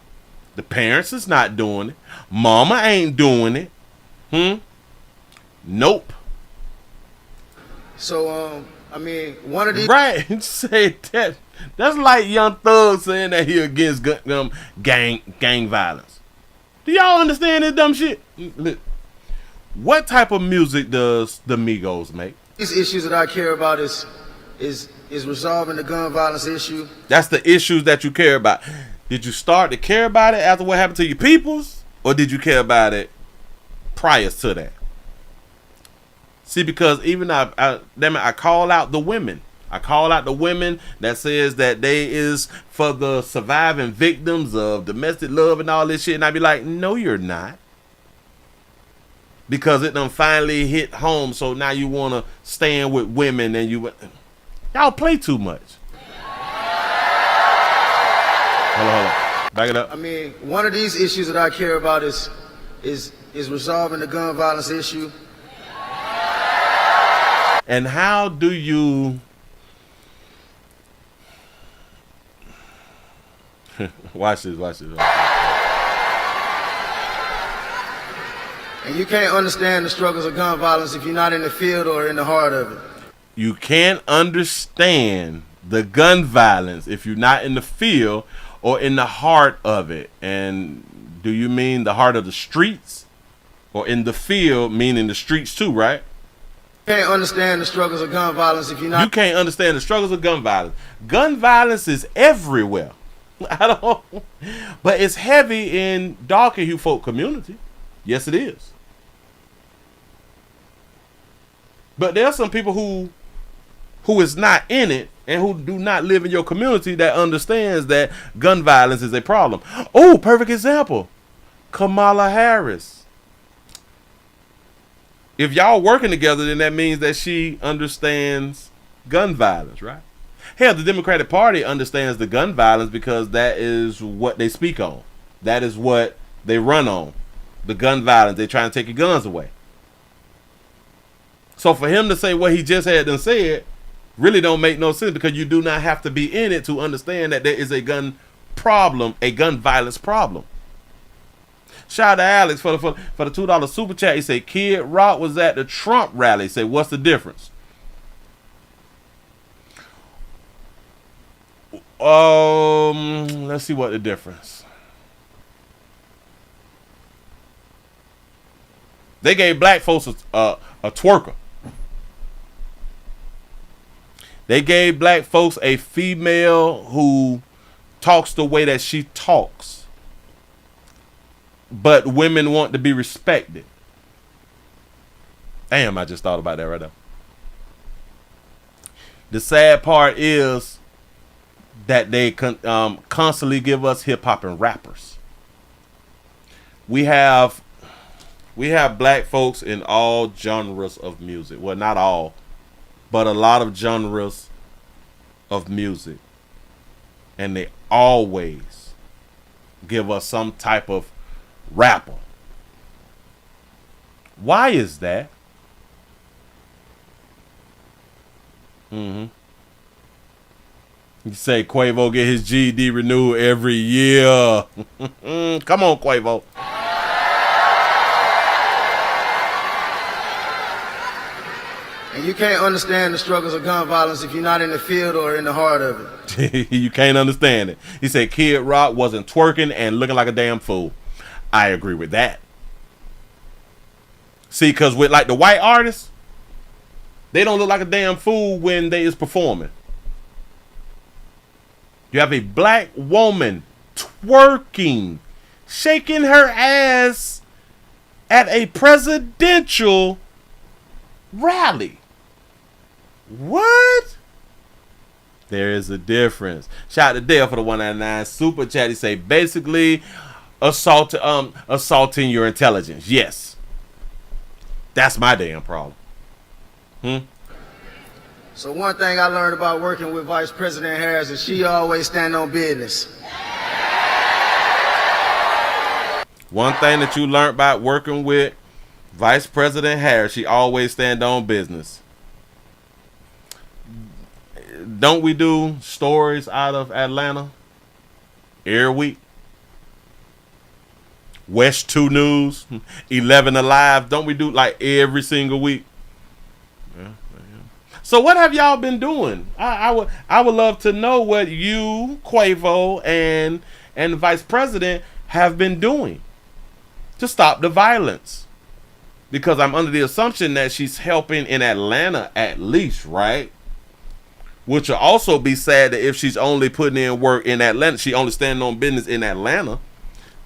The parents is not doing it. Mama ain't doing it. Nope. So, one of these... Right. Say that. That's like Young Thug saying that he against gang violence. Do y'all understand this dumb shit? What type of music does the Migos make? These issues that I care about is resolving the gun violence issue. That's the issues that you care about. Did you start to care about it after what happened to your peoples, or did you care about it prior to that? See, because even I call out the women. I call out the women that says that they is for the surviving victims of domestic love and all this shit, and I be like, no, you're not. Because it done finally hit home, so now you want to stand with women, and y'all play too much. Hold on. Back it up. I mean, one of these issues that I care about is resolving the gun violence issue. And how do you watch this? And you can't understand the struggles of gun violence if you're not in the field or in the heart of it. You can't understand the gun violence if you're not in the field or in the heart of it. And do you mean the heart of the streets, or in the field, meaning the streets too, right? You can't understand the struggles of gun violence if you're not. You can't understand the struggles of gun violence. Gun violence is everywhere. But it's heavy in darker hue folk community. Yes, it is. But there are some people who is not in it and who do not live in your community that understands that gun violence is a problem. Oh, perfect example. Kamala Harris. If y'all working together, then that means that she understands gun violence, right? Hell, the Democratic Party understands the gun violence because that is what they speak on. That is what they run on. The gun violence. They're trying to take your guns away. So for him to say what he just had done said really don't make no sense, because you do not have to be in it to understand that there is a gun problem, a gun violence problem. Shout out to Alex for the $2 super chat. He said Kid Rock was at the Trump rally. He said, what's the difference? Let's see what the difference. They gave black folks a twerker. They gave black folks a female who talks the way that she talks. But women want to be respected. Damn, I just thought about that right now. The sad part is that they constantly give us hip hop and rappers. We have black folks in all genres of music. Well, not all, but a lot of genres of music. And they always give us some type of rapper. Why is that? You say Quavo get his GED renewed every year. Come on, Quavo. And you can't understand the struggles of gun violence if you're not in the field or in the heart of it. You can't understand it. He said Kid Rock wasn't twerking and looking like a damn fool. I agree with that. See, because with like the white artists, they don't look like a damn fool when they is performing. You have a black woman twerking, shaking her ass at a presidential rally. What? There is a difference. Shout out to Dale for the 199 super chat. He say basically assaulting your intelligence. Yes. That's my damn problem. So one thing I learned about working with Vice President Harris is she always stand on business. One thing that you learned about working with Vice President Harris, she always stand on business. Don't we do stories out of Atlanta every week? West 2 News, 11 Alive. Don't we do like every single week? Yeah. So what have y'all been doing? I would love to know what you, Quavo, and the Vice President have been doing to stop the violence. Because I'm under the assumption that she's helping in Atlanta at least, right? Which will also be sad that if she's only putting in work in Atlanta, she only standing on business in Atlanta.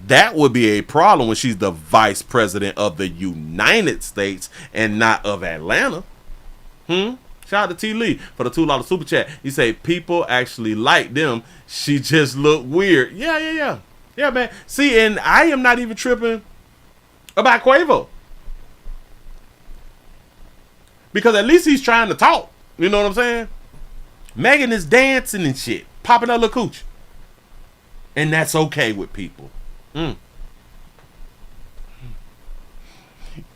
That would be a problem when she's the vice president of the United States and not of Atlanta. Shout out to T. Lee for the $2 super chat. He say people actually like them. She just look weird. Yeah, man. See, and I am not even tripping about Quavo, because at least he's trying to talk. You know what I'm saying? Megan is dancing and shit, popping her little cooch, and that's okay with people.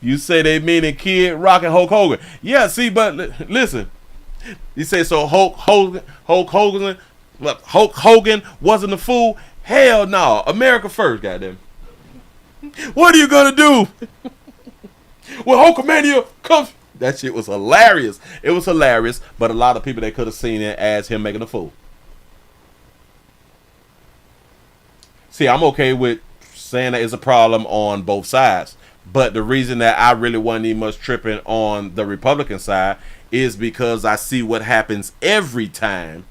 You say they meaning Kid Rock and Hulk Hogan. Yeah, see, but listen. You say so Hulk Hogan wasn't a fool? Hell no. America first, goddamn. What are you gonna do when Hulkamania comes? That shit was hilarious. It was hilarious, but a lot of people, they could have seen it as him making a fool. See, I'm okay with saying that it's a problem on both sides. But the reason that I really wasn't even much tripping on the Republican side is because I see what happens every time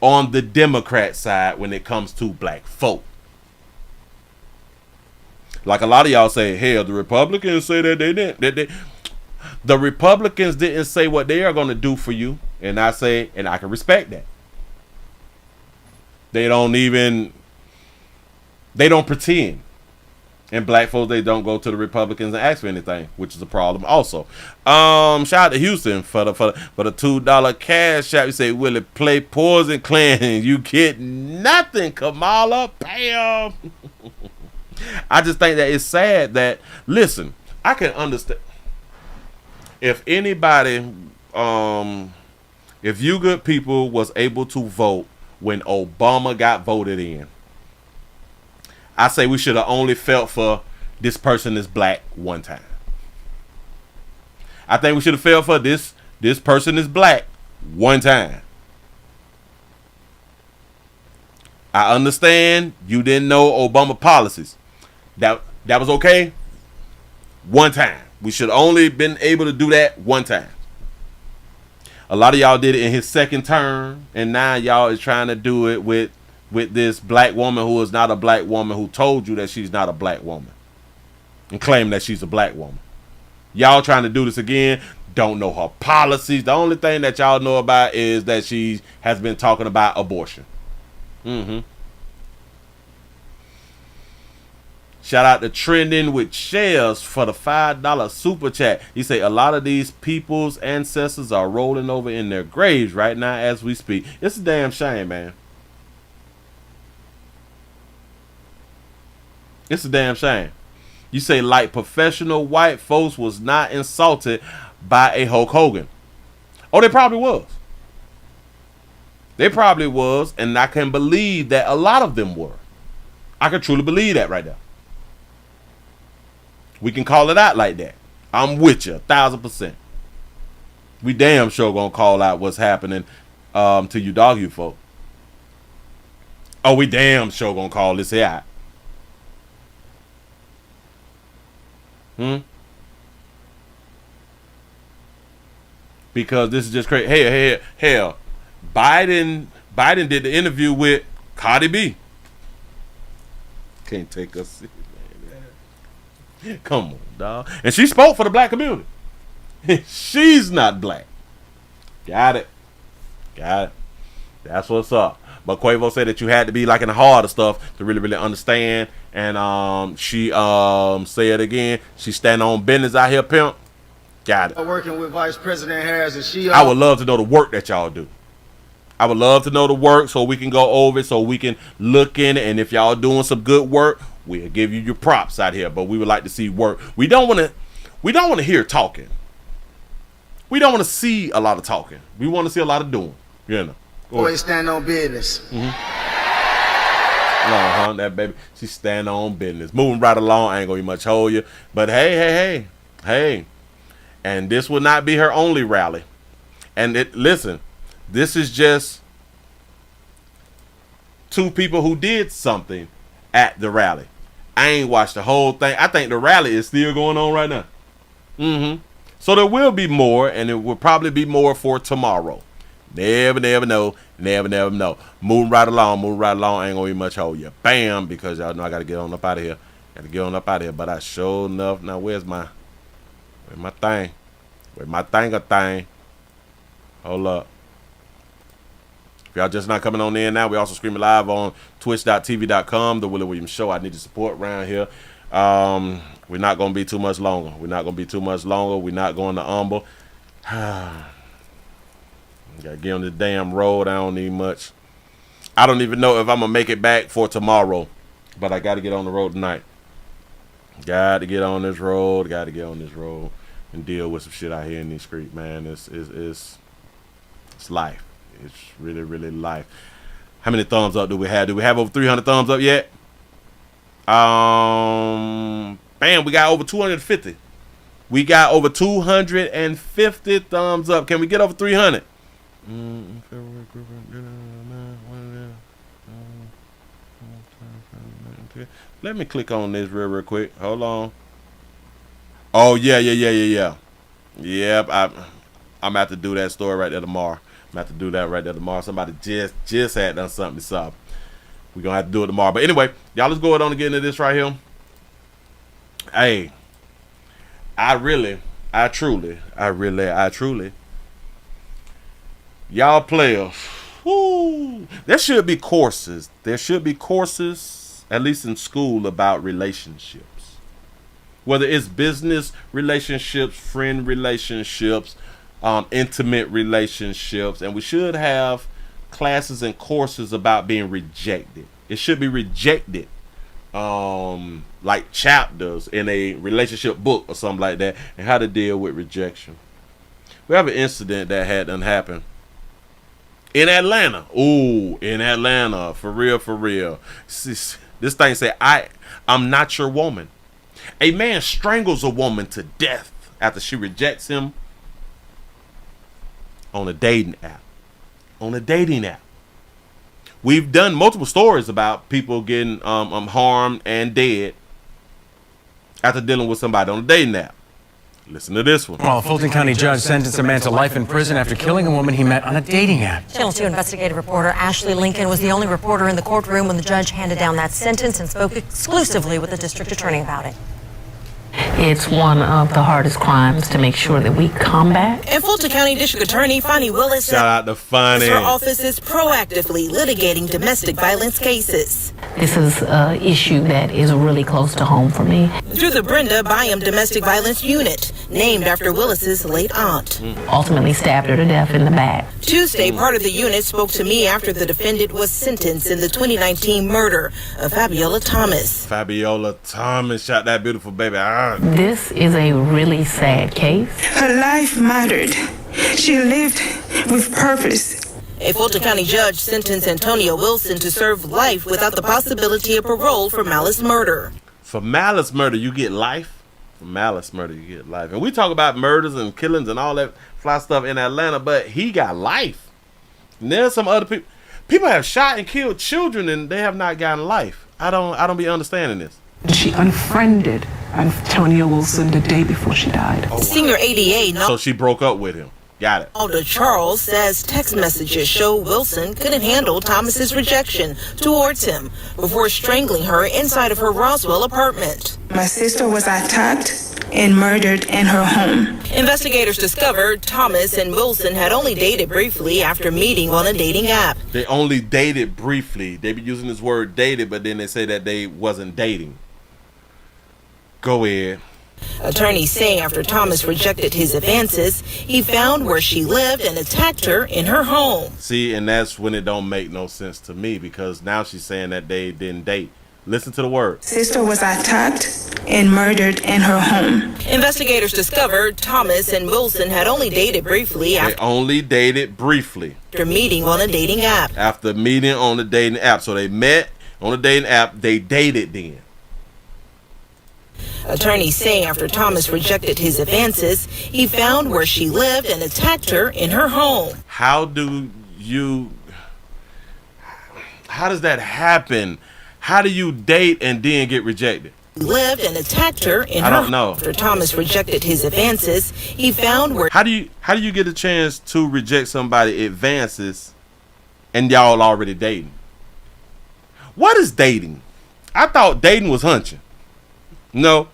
on the Democrat side when it comes to black folk. Like a lot of y'all say, hell, the Republicans say that they didn't. The Republicans didn't say what they are going to do for you. And I say, and I can respect that. They don't pretend. And black folks, they don't go to the Republicans and ask for anything, which is a problem also. Shout out to Houston for the $2 cash app. You say, Willie, play Poison Clan. You get nothing, Kamala. Bam. I just think that it's sad that, listen, I can understand. If anybody, if you good people was able to vote when Obama got voted in, I say we should have only felt for this person is black one time. I think we should have felt for this person is black one time. I understand you didn't know Obama policies. That was okay. One time. We should only been able to do that one time. A lot of y'all did it in his second term, and now y'all is trying to do it with this black woman who is not a black woman, who told you that she's not a black woman and claim that she's a black woman. Y'all trying to do this again. Don't know her policies. The only thing that y'all know about is that she has been talking about abortion. Shout out to Trending with Shares for the $5 super chat. He say a lot of these people's ancestors are rolling over in their graves right now as we speak. It's a damn shame, man. It's a damn shame. You say like professional white folks was not insulted by a Hulk Hogan. Oh, they probably was. They probably was, and I can believe that a lot of them were. I can truly believe that right now. We can call it out like that. I'm with you 1,000%. We damn sure gonna call out what's happening to you dog you folk. Oh, we damn sure gonna call this here out. Because this is just crazy. Hell, Biden did the interview with Cardi B. Can't take us serious, man. Come on, dog. And she spoke for the black community. She's not black. Got it. That's what's up. But Quavo said that you had to be like in the heart of stuff to really, really understand. And she said again, she stand on business out here, pimp. Got it. Working with Vice President Harris, and she. I would love to know the work that y'all do. I would love to know the work so we can go over it, so we can look in it. And if y'all doing some good work, we'll give you your props out here. But we would like to see work. We don't want to hear talking. We don't want to see a lot of talking. We want to see a lot of doing. You know. Always stand on business. That baby, she stand on business. Moving right along, I ain't gonna much hold you. But hey. And this will not be her only rally. And listen, this is just two people who did something at the rally. I ain't watched the whole thing. I think the rally is still going on right now. So there will be more, and it will probably be more for tomorrow. Never know. Moving right along. Ain't gonna be much hold you. Bam, because y'all know I gotta get on up out of here. But I sure enough. Now where's my thing? Where's my thing? Hold up. If y'all just not coming on in now, we also streaming live on twitch.tv.com, The Willie Williams Show. I need your support around here. We're not going to be too much longer. We're not going to humble. Got to get on the damn road. I don't need much. I don't even know if I'm going to make it back for tomorrow. But I got to get on the road tonight. Got to get on this road. And deal with some shit out here in these streets, man. It's life. It's really, really life. How many thumbs up do we have? Do we have over 300 thumbs up yet? Bam, we got over 250. We got over 250 thumbs up. Can we get over 300? Let me click on this real quick. Hold on. Oh, yeah. Yep, I'm about to do that story right there tomorrow. Somebody just had done something to we're gonna have to do it tomorrow. But anyway, y'all, let's go on and get into this right here. Hey, I truly, y'all players, whoo, there should be courses, at least in school, about relationships. Whether it's business relationships, friend relationships, intimate relationships, and we should have classes and courses about being rejected. It should be rejected, like chapters in a relationship book or something like that, and how to deal with rejection. We have an incident that had done happen in Atlanta. Ooh, in Atlanta, for real. This thing say, I'm not your woman. A man strangles a woman to death after she rejects him on a dating app. We've done multiple stories about people getting harmed and dead after dealing with somebody on a dating app. Listen to this one. Well, a Fulton County judge sentenced a man to life in prison after killing a woman he met on a dating app. Channel 2 investigative reporter Ashley Lincoln was the only reporter in the courtroom when the judge handed down that sentence and spoke exclusively with the district attorney about it. It's one of the hardest crimes to make sure that we combat. And Fulton County District Attorney Fonnie Willis said shout out to Fonnie. Her office is proactively litigating domestic violence cases. This is an issue that is really close to home for me. Through the Brenda Byam Domestic Violence Unit, named after Willis's late aunt. Ultimately stabbed her to death in the back. Tuesday, part of the unit spoke to me after the defendant was sentenced in the 2019 murder of Fabiola Thomas. Shot that beautiful baby. This is a really sad case. Her life mattered. She lived with purpose. A Fulton County judge sentenced Antonio Wilson to serve life without the possibility of parole for malice murder. For malice murder, you get life. And we talk about murders and killings and all that fly stuff in Atlanta, but he got life. And there's some other people. People have shot and killed children and they have not gotten life. I don't be understanding this. She unfriended Antonio Wilson the day before she died. Oh, wow. Senior ADA so she broke up with him. Got it. Alder Charles says text messages show Wilson couldn't handle Thomas's rejection towards him before strangling her inside of her Roswell apartment. My sister was attacked and murdered in her home. Investigators discovered Thomas and Wilson had only dated briefly after meeting on a dating app. They only dated briefly. They be using this word dated, but then they say that they wasn't dating. Go ahead. Attorneys say after Thomas rejected his advances, he found where she lived and attacked her in her home. See, and that's when it don't make no sense to me, because now she's saying that they didn't date. Listen to the word. Sister was attacked and murdered in her home. Investigators discovered Thomas and Wilson had only dated briefly after meeting on a dating app. After meeting on a dating app. So they met on a dating app, they dated then. Attorneys say after Thomas rejected his advances, he found where she lived and attacked her in her home. How does that happen? How do you date and then get rejected? lived and attacked her in her home. After Thomas rejected his advances, he found where... How do you get a chance to reject somebody advances and y'all already dating? What is dating? I thought dating was hunching. No.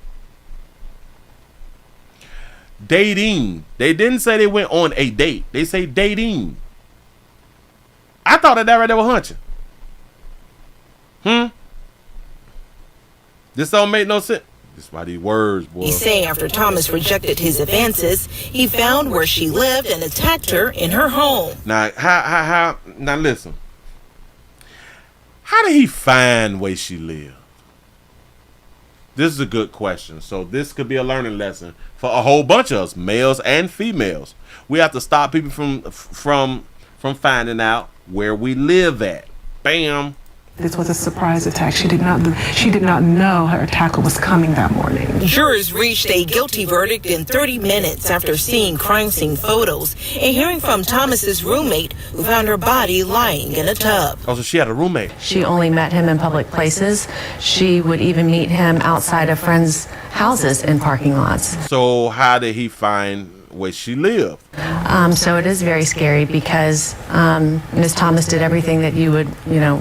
Dating. They didn't say they went on a date. They say dating. I thought that right there was hunching. This don't make no sense. This is why these words, boy. He say after Thomas rejected his advances, he found where she lived and attacked her in her home. Now, now listen. How did he find where she lived? This is a good question. So this could be a learning lesson for a whole bunch of us, males and females. We have to stop people from finding out where we live at. Bam. This was a surprise attack. She did not know her attacker was coming that morning. Jurors reached a guilty verdict in 30 minutes after seeing crime scene photos and hearing from Thomas's roommate, who found her body lying in a tub. Oh, so she had a roommate. She only met him in public places. She would even meet him outside of friends' houses in parking lots. So how did he find where she lived? So it is very scary because Ms. Thomas did everything that you would,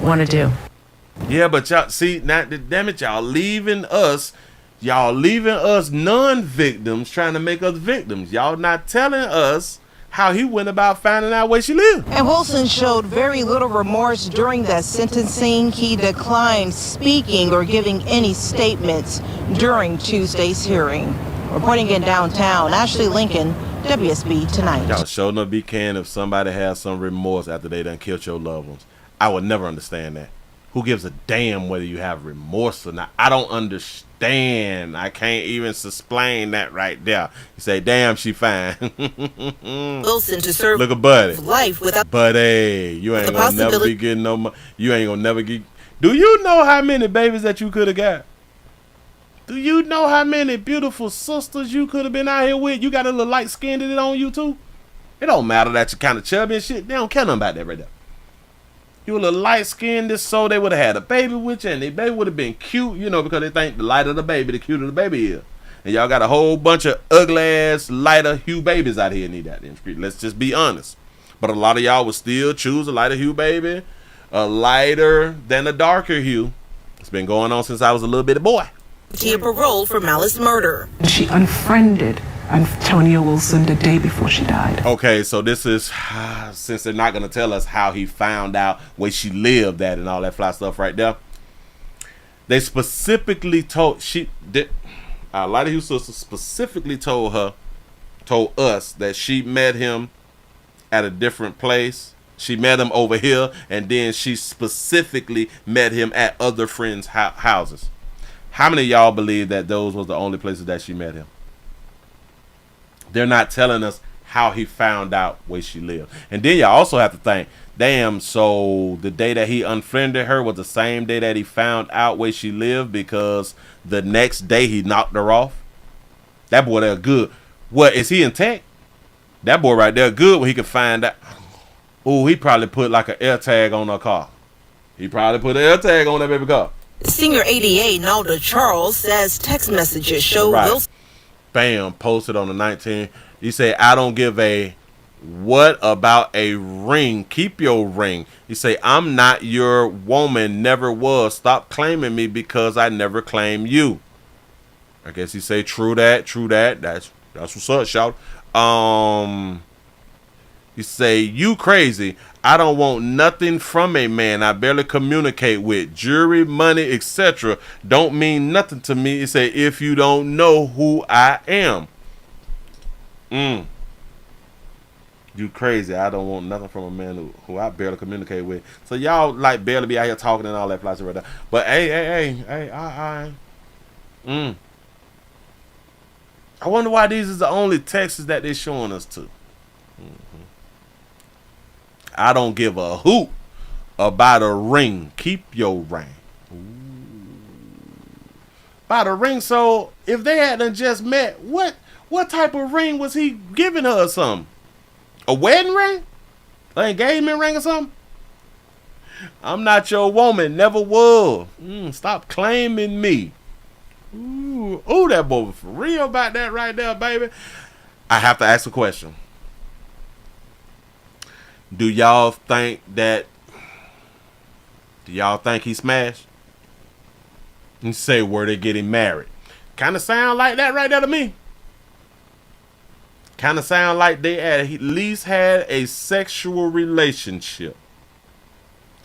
want to do. Yeah, but y'all see, now damn it, y'all leaving us non-victims, trying to make us victims. Y'all not telling us how he went about finding out where she lived. And Wilson showed very little remorse during that sentencing. He declined speaking or giving any statements during Tuesday's hearing. Reporting in downtown, Ashley Lincoln, WSB Tonight. Y'all sure enough be can if somebody has some remorse after they done killed your loved ones. I would never understand that. Who gives a damn whether you have remorse or not? I don't understand. I can't even explain that right there. You say, damn, she fine. Wilson to serve Look at Buddy. Life without Buddy, you ain't gonna never be getting no money. You ain't gonna never get. Do you know how many babies that you could have got? Do you know how many beautiful sisters you could have been out here with? You got a little light skinned in it on you too? It don't matter that you're kind of chubby and shit. They don't care nothing about that right there. You a little light skinned, so they would have had a baby with you, and the baby would have been cute, because they think the lighter the baby, the cuter the baby is. And y'all got a whole bunch of ugly ass lighter hue babies out here in these goddamn street. Let's just be honest. But a lot of y'all would still choose a lighter hue baby, a lighter than a darker hue. It's been going on since I was a little bitty boy. Parole for malice murder. She unfriended Antonio Wilson the day before she died. Okay, so this is, since they're not going to tell us how he found out where she lived at and all that fly stuff right there, they specifically told, a lot of you sisters specifically told us that she met him at a different place. She met him over here, and then she specifically met him at other friends' houses. How many of y'all believe that those was the only places that she met him? They're not telling us how he found out where she lived. And then y'all also have to think, damn, so the day that he unfriended her was the same day that he found out where she lived, because the next day he knocked her off? That boy there good. What, is he in tech? That boy right there good when he could find out. Oh, he probably put like an air tag on her car. He probably put an air tag on that baby car. Senior ADA Nalda Charles says text messages show Wilson. Bam, posted on the 19th. You say, I don't give a what about a ring. Keep your ring. You say, I'm not your woman, never was. Stop claiming me because I never claimed you. I guess he say, true that. That's what's up, shout. You say, you crazy. I don't want nothing from a man I barely communicate with. Jury, money, etc. don't mean nothing to me. It say, if you don't know who I am. You crazy. I don't want nothing from a man who I barely communicate with. So y'all like barely be out here talking and all that flies right there. But I wonder why these is the only texts that they're showing us to. I don't give a hoot about a ring. Keep your ring. About a ring. So if they hadn't just met, what type of ring was he giving her or something? A wedding ring? An engagement ring or something? I'm not your woman. Never was. Stop claiming me. Ooh, that boy was for real about that right there, baby. I have to ask a question. Do y'all think he smashed? And say where they getting married. Kind of sound like that right there to me. Kind of sound like they at least had a sexual relationship.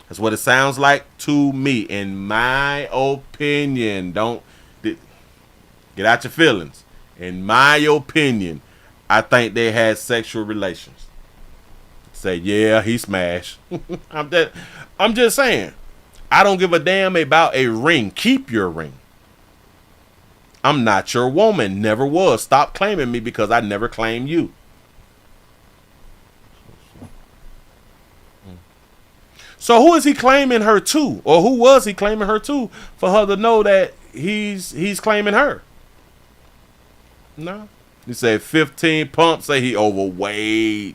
That's what it sounds like to me, in my opinion. Don't get out your feelings. In my opinion, I think they had sexual relations. Say, yeah, he smashed. I'm just saying. I don't give a damn about a ring. Keep your ring. I'm not your woman. Never was. Stop claiming me because I never claimed you. So who is he claiming her to? Or who was he claiming her to for her to know that he's claiming her? No. He said 15 pumps. Say he overweight.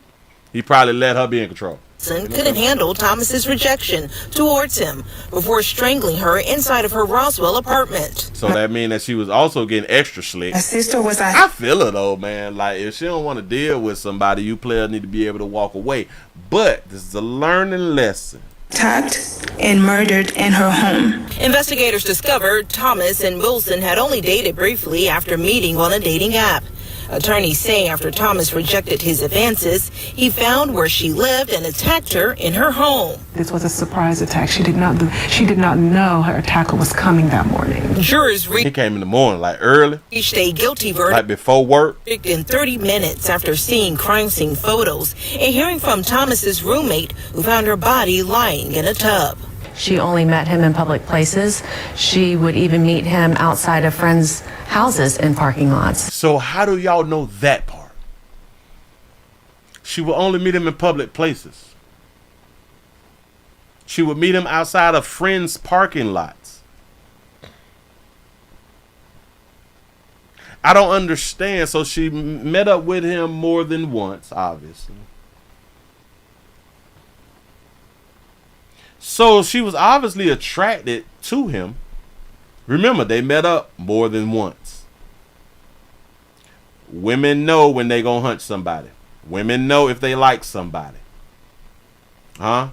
He probably let her be in control. Couldn't handle Thomas's rejection towards him before strangling her inside of her Roswell apartment. So that means that she was also getting extra slick. My sister was a... I feel it though, man. Like if she don't want to deal with somebody, you players need to be able to walk away. But this is a learning lesson. Attacked and murdered in her home. Investigators discovered Thomas and Wilson had only dated briefly after meeting on a dating app. Attorneys say after Thomas rejected his advances, he found where she lived and attacked her in her home. This was a surprise attack. She did not know her attacker was coming that morning. Jurors he came in the morning, like early. Reached a guilty verdict like before work. In 30 minutes after seeing crime scene photos and hearing from Thomas's roommate who found her body lying in a tub. She only met him in public places. She would even meet him outside of friends' houses in parking lots. So how do y'all know that part? She would only meet him in public places. She would meet him outside of friends' parking lots. I don't understand. So she met up with him more than once, obviously. So she was obviously attracted to him. Remember, they met up more than once. Women know when they gonna hunt somebody. Women know if they like somebody. Huh?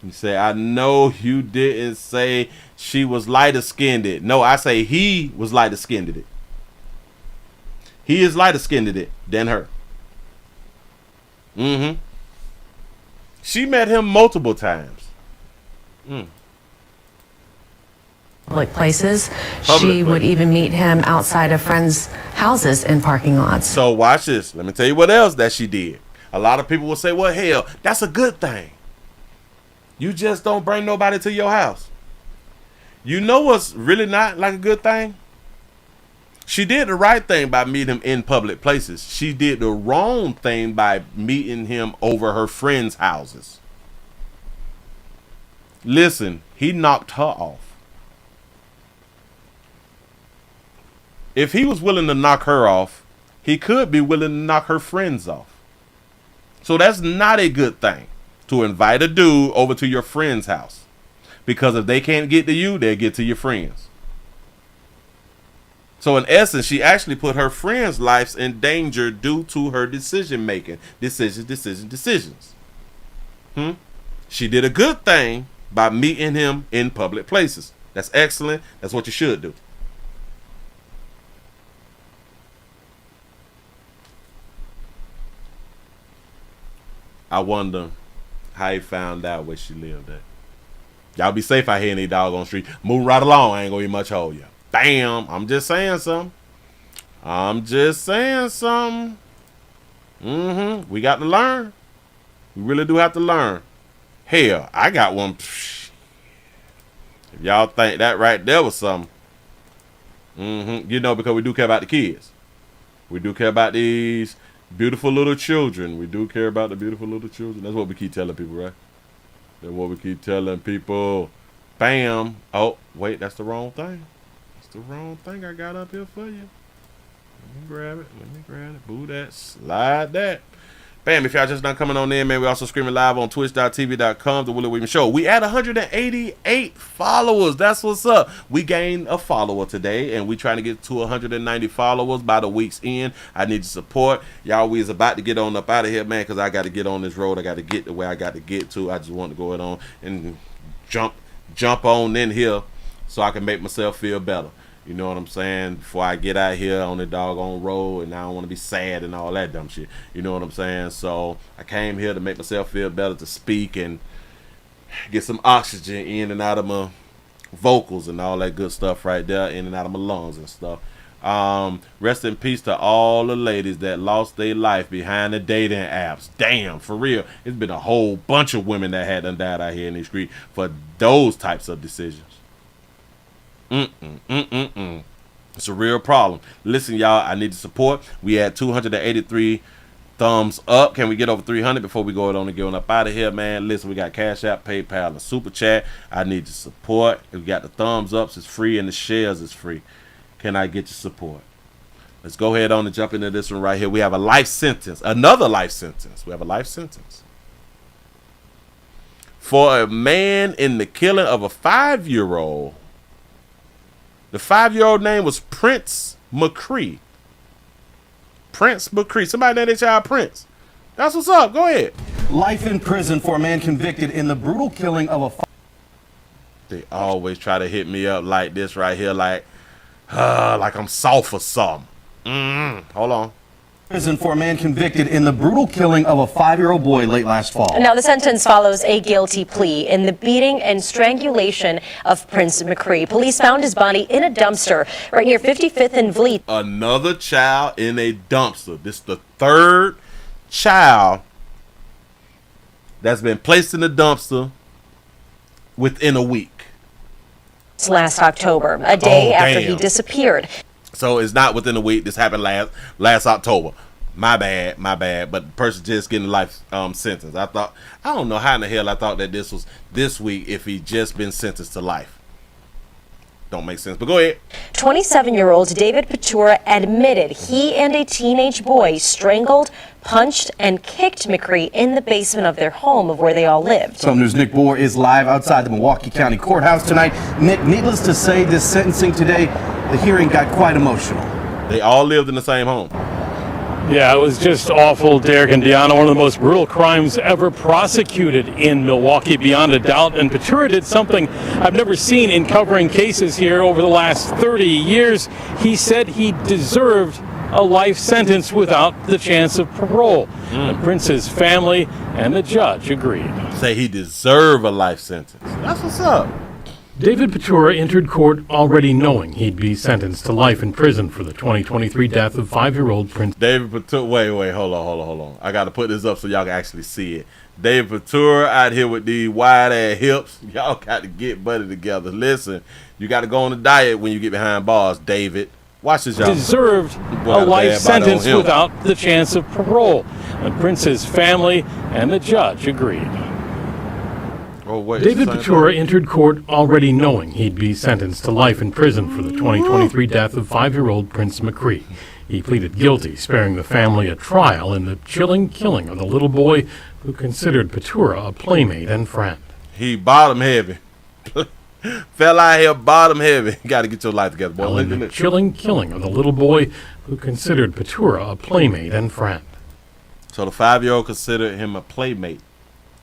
You say, I know you didn't say she was lighter skinned. No, I say he was lighter skinned. He is lighter skinned than her. Mm-hmm. She met him multiple times. Public places. She would even meet him outside of friends' houses in parking lots. So watch this. Let me tell you what else that she did. A lot of people will say, well, hell, that's a good thing. You just don't bring nobody to your house. You know what's really not like a good thing? She did the right thing by meeting him in public places. She did the wrong thing by meeting him over her friends' houses. Listen, he knocked her off. If he was willing to knock her off, he could be willing to knock her friends off. So that's not a good thing, to invite a dude over to your friend's house. Because if they can't get to you, they'll get to your friends. So in essence, she actually put her friends' lives in danger due to her decision making. Decisions. She did a good thing by meeting him in public places. That's excellent. That's what you should do. I wonder how he found out where she lived at. Y'all be safe out here in these doggone street. Move right along. I ain't gonna eat much hold you. Bam. I'm just saying something. We got to learn. We really do have to learn. Hell, I got one. If y'all think that right there was something. You know, because we do care about the kids. We do care about these beautiful little children. We do care about the beautiful little children. That's what we keep telling people, right? That's what we keep telling people. Bam. Oh, wait, that's the wrong thing. That's the wrong thing I got up here for you. Let me grab it. Boo that. Slide that. Bam, if y'all just not coming on in, man, we also streaming live on twitch.tv.com, The Willie Williams Show. We at 188 followers. That's what's up. We gained a follower today, and we trying to get to 190 followers by the week's end. I need your support. Y'all, we is about to get on up out of here, man, because I got to get on this road. I got to get to where I got to get to. I just want to go it on and jump on in here so I can make myself feel better. You know what I'm saying? Before I get out here on the doggone road, and I don't want to be sad and all that dumb shit. You know what I'm saying? So I came here to make myself feel better, to speak and get some oxygen in and out of my vocals and all that good stuff right there, in and out of my lungs and stuff. Rest in peace to all the ladies that lost their life behind the dating apps. Damn, for real. It's been a whole bunch of women that had done died out here in the street for those types of decisions. It's a real problem. Listen, y'all, I need the support. We had 283 thumbs up. Can we get over 300 before we go on and get on up out of here, man? Listen, we got Cash App, PayPal, and Super Chat. I need the support. We got the thumbs ups. It's free, and the shares is free. Can I get your support? Let's go ahead on and jump into this one right here. We have a life sentence. Another life sentence. We have a life sentence for a man in the killing of a 5-year-old. The 5-year-old name was Prince McCree. Prince McCree. Somebody named their child Prince. That's what's up. Go ahead. Life in prison for a man convicted in the brutal killing of a... They always try to hit me up like this right here, like I'm soft or something. Hold on. Prison for a man convicted in the brutal killing of a 5-year-old boy late last fall. Now, the sentence follows a guilty plea in the beating and strangulation of Prince McCree. Police found his body in a dumpster right near 55th and Vliet. Another child in a dumpster. This is the third child that's been placed in the dumpster within a week. Last October, a day after he disappeared. So it's not within a week. This happened last October. My bad. But the person just getting a life sentence. I don't know how in the hell I thought that this was this week if he just been sentenced to life. Don't make sense, but go ahead. 27-year-old David Patura admitted he and a teenage boy strangled, punched, and kicked McCree in the basement of their home of where they all lived. Some News' Nick Bohr is live outside the Milwaukee County Courthouse tonight. Nick, needless to say, this sentencing today, the hearing got quite emotional. They all lived in the same home. Yeah, it was just awful, Derek and Deanna. One of the most brutal crimes ever prosecuted in Milwaukee, beyond a doubt. And Patura did something I've never seen in covering cases here over the last 30 years. He said he deserved a life sentence without the chance of parole. The Prince's family and the judge agreed. Say he deserved a life sentence. That's what's up. David Patura entered court already knowing he'd be sentenced to life in prison for the 2023 death of 5-year-old Prince. David Patura, wait, hold on. I got to put this up so y'all can actually see it. David Patura out here with these wide-ass hips. Y'all got to get buddy together. Listen, you got to go on a diet when you get behind bars, David. Watch this, y'all. Deserved a life sentence without the chance of parole. The Prince's family and the judge agreed. David Patura entered court already knowing he'd be sentenced to life in prison for the 2023 death of 5-year-old Prince McCree. He pleaded guilty, sparing the family a trial in the chilling killing of the little boy who considered Patura a playmate and friend. He bottom heavy. Fell out here bottom heavy. Got to get your life together, boy. In the chilling killing of the little boy who considered Patura a playmate and friend. So the 5-year-old considered him a playmate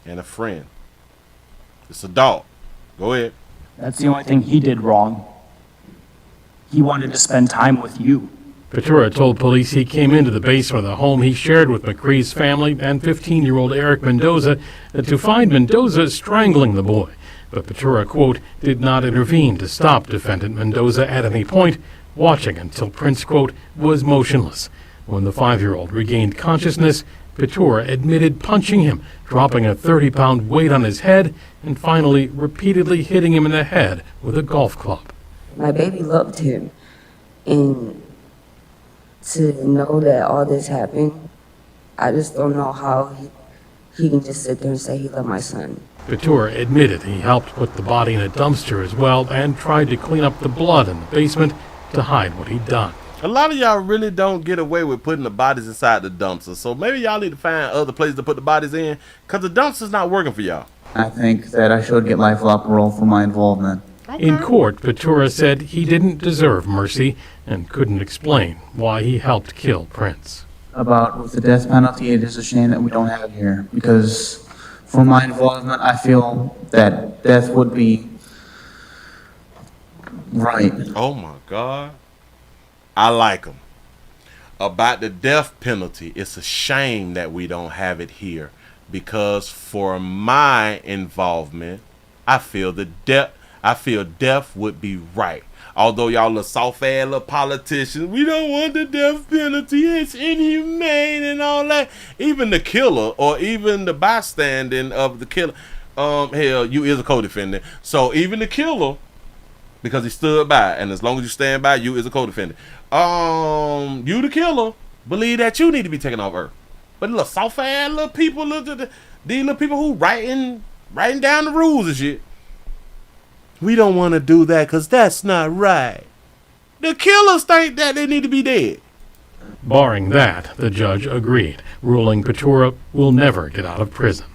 and a friend. It's a dog. Go ahead. That's the only thing he did wrong. He wanted to spend time with you. Patura told police he came into the basement of the home he shared with McCree's family and 15-year-old Eric Mendoza to find Mendoza strangling the boy. But Patura, quote, did not intervene to stop defendant Mendoza at any point, watching until Prince, quote, was motionless. When the 5-year-old regained consciousness, Patura admitted punching him, dropping a 30-pound weight on his head, and finally repeatedly hitting him in the head with a golf club. My baby loved him, and to know that all this happened, I just don't know how he can just sit there and say he loved my son. Patura admitted he helped put the body in a dumpster as well and tried to clean up the blood in the basement to hide what he'd done. A lot of y'all really don't get away with putting the bodies inside the dumpster. So maybe y'all need to find other places to put the bodies in, because the dumpster's not working for y'all. I think that I should get life without parole for my involvement. In court, Ventura said he didn't deserve mercy and couldn't explain why he helped kill Prince. About with the death penalty, it is a shame that we don't have it here, because for my involvement, I feel that death would be right. Oh my God. I like them. About the death penalty, it's a shame that we don't have it here, because for my involvement, I feel death would be right. Although y'all little soft-ass little politicians, we don't want the death penalty, it's inhumane and all that. Even the killer or even the bystanding of the killer, hell, you is a co-defendant. So even the killer, because he stood by, and as long as you stand by, you is a co-defendant. You the killer, believe that you need to be taken off earth. But little soft-ass little people, these little people who writing down the rules and shit, we don't want to do that because that's not right. The killers think that they need to be dead. Barring that, the judge agreed, ruling Ventura will never get out of prison.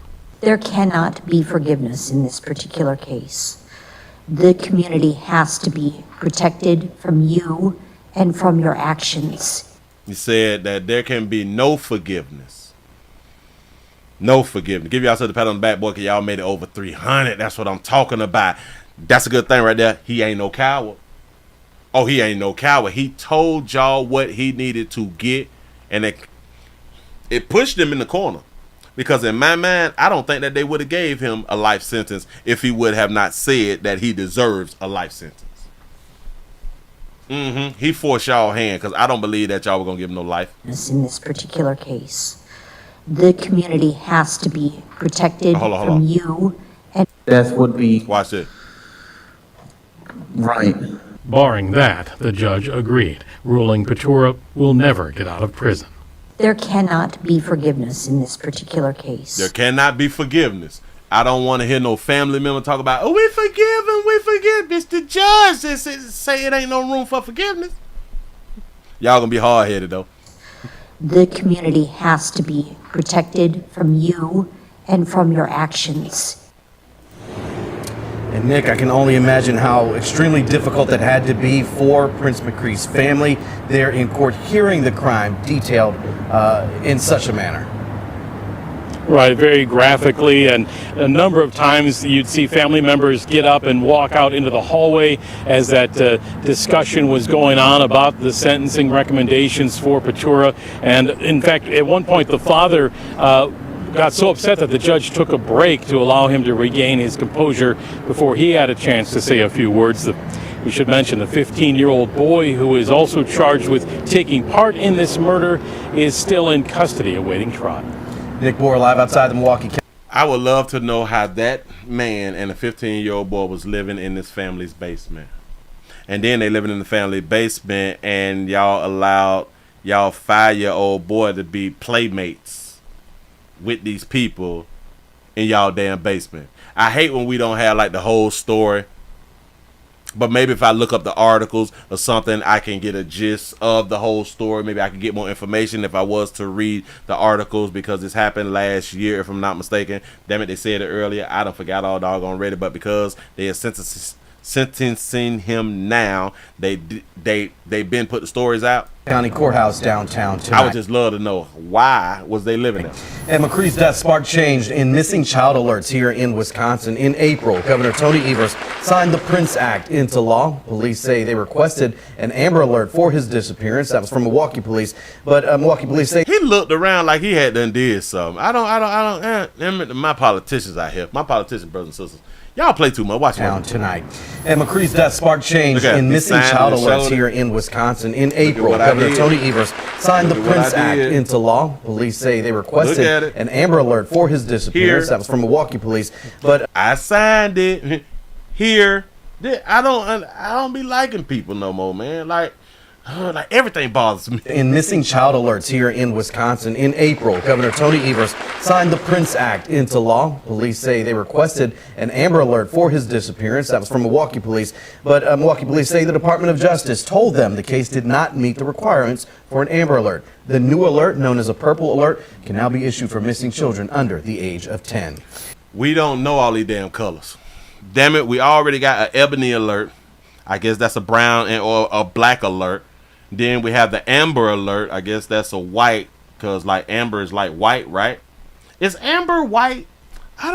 There cannot be forgiveness in this particular case. The community has to be protected from you and from your actions. He said that there can be no forgiveness. No forgiveness. Give y'all a pat on the back, boy, because y'all made it over 300. That's what I'm talking about. That's a good thing right there. He ain't no coward. Oh, he ain't no coward. He told y'all what he needed to get, and it pushed him in the corner. Because in my mind, I don't think that they would have gave him a life sentence if he would have not said that he deserves a life sentence. He forced y'all hand, because I don't believe that y'all were going to give him no life. In this particular case, the community has to be protected from you. And death would be... Watch it. Right. Barring that, the judge agreed, ruling Ventura will never get out of prison. There cannot be forgiveness in this particular case. There cannot be forgiveness. I don't want to hear no family member talk about, oh, we forgive him, we forgive. It's the judge that say it ain't no room for forgiveness. Y'all gonna be hard-headed, though. The community has to be protected from you and from your actions. And Nick, I can only imagine how extremely difficult that had to be for Prince McCree's family there in court, hearing the crime detailed in such a manner. Right, very graphically, and a number of times you'd see family members get up and walk out into the hallway as that discussion was going on about the sentencing recommendations for Ventura. And in fact, at one point, the father got so upset that the judge took a break to allow him to regain his composure before he had a chance to say a few words. We should mention the 15-year-old boy, who is also charged with taking part in this murder, is still in custody awaiting trial. Nick Bohr, live outside the Milwaukee. I would love to know how that man and a 15-year-old boy was living in this family's basement. And then they living in the family basement, and y'all allowed y'all 5-year-old boy to be playmates with these people in y'all damn basement. I hate when we don't have like the whole story, but maybe if I look up the articles or something, I can get a gist of the whole story. Maybe I can get more information if I was to read the articles, because this happened last year, if I'm not mistaken. Damn it, they said it earlier. I done forgot all doggone read it, but because they are sentencing him now, they been put the stories out. County Courthouse downtown tonight. I would just love to know, why was they living there? And McCree's death sparked change in missing child alerts here in Wisconsin. In April, Governor Tony Evers signed the Prince Act into law. Police say they requested an Amber Alert for his disappearance. That was from Milwaukee police. But Milwaukee police say he looked around like he had done did something. My politicians out here, my politician brothers and sisters, y'all play too much. Watch down tonight. And McCree's death sparked change in missing child alerts here in Wisconsin. In April, Governor Tony Evers signed the Prince Act into law. Police say they requested an Amber Alert for his disappearance. That was from Milwaukee police. But I signed it here. I don't be liking people no more, man. Like, Like everything bothers me. In missing child alerts here in Wisconsin, in April, Governor Tony Evers signed the Prince Act into law. Police say they requested an Amber Alert for his disappearance. That was from Milwaukee police. But Milwaukee police say the Department of Justice told them the case did not meet the requirements for an Amber Alert. The new alert, known as a Purple Alert, can now be issued for missing children under the age of 10. We don't know all these damn colors. Damn it, we already got an ebony alert. I guess that's a brown or a black alert. Then we have the amber alert. I guess that's a white, because like amber is like white, right? Is amber white? I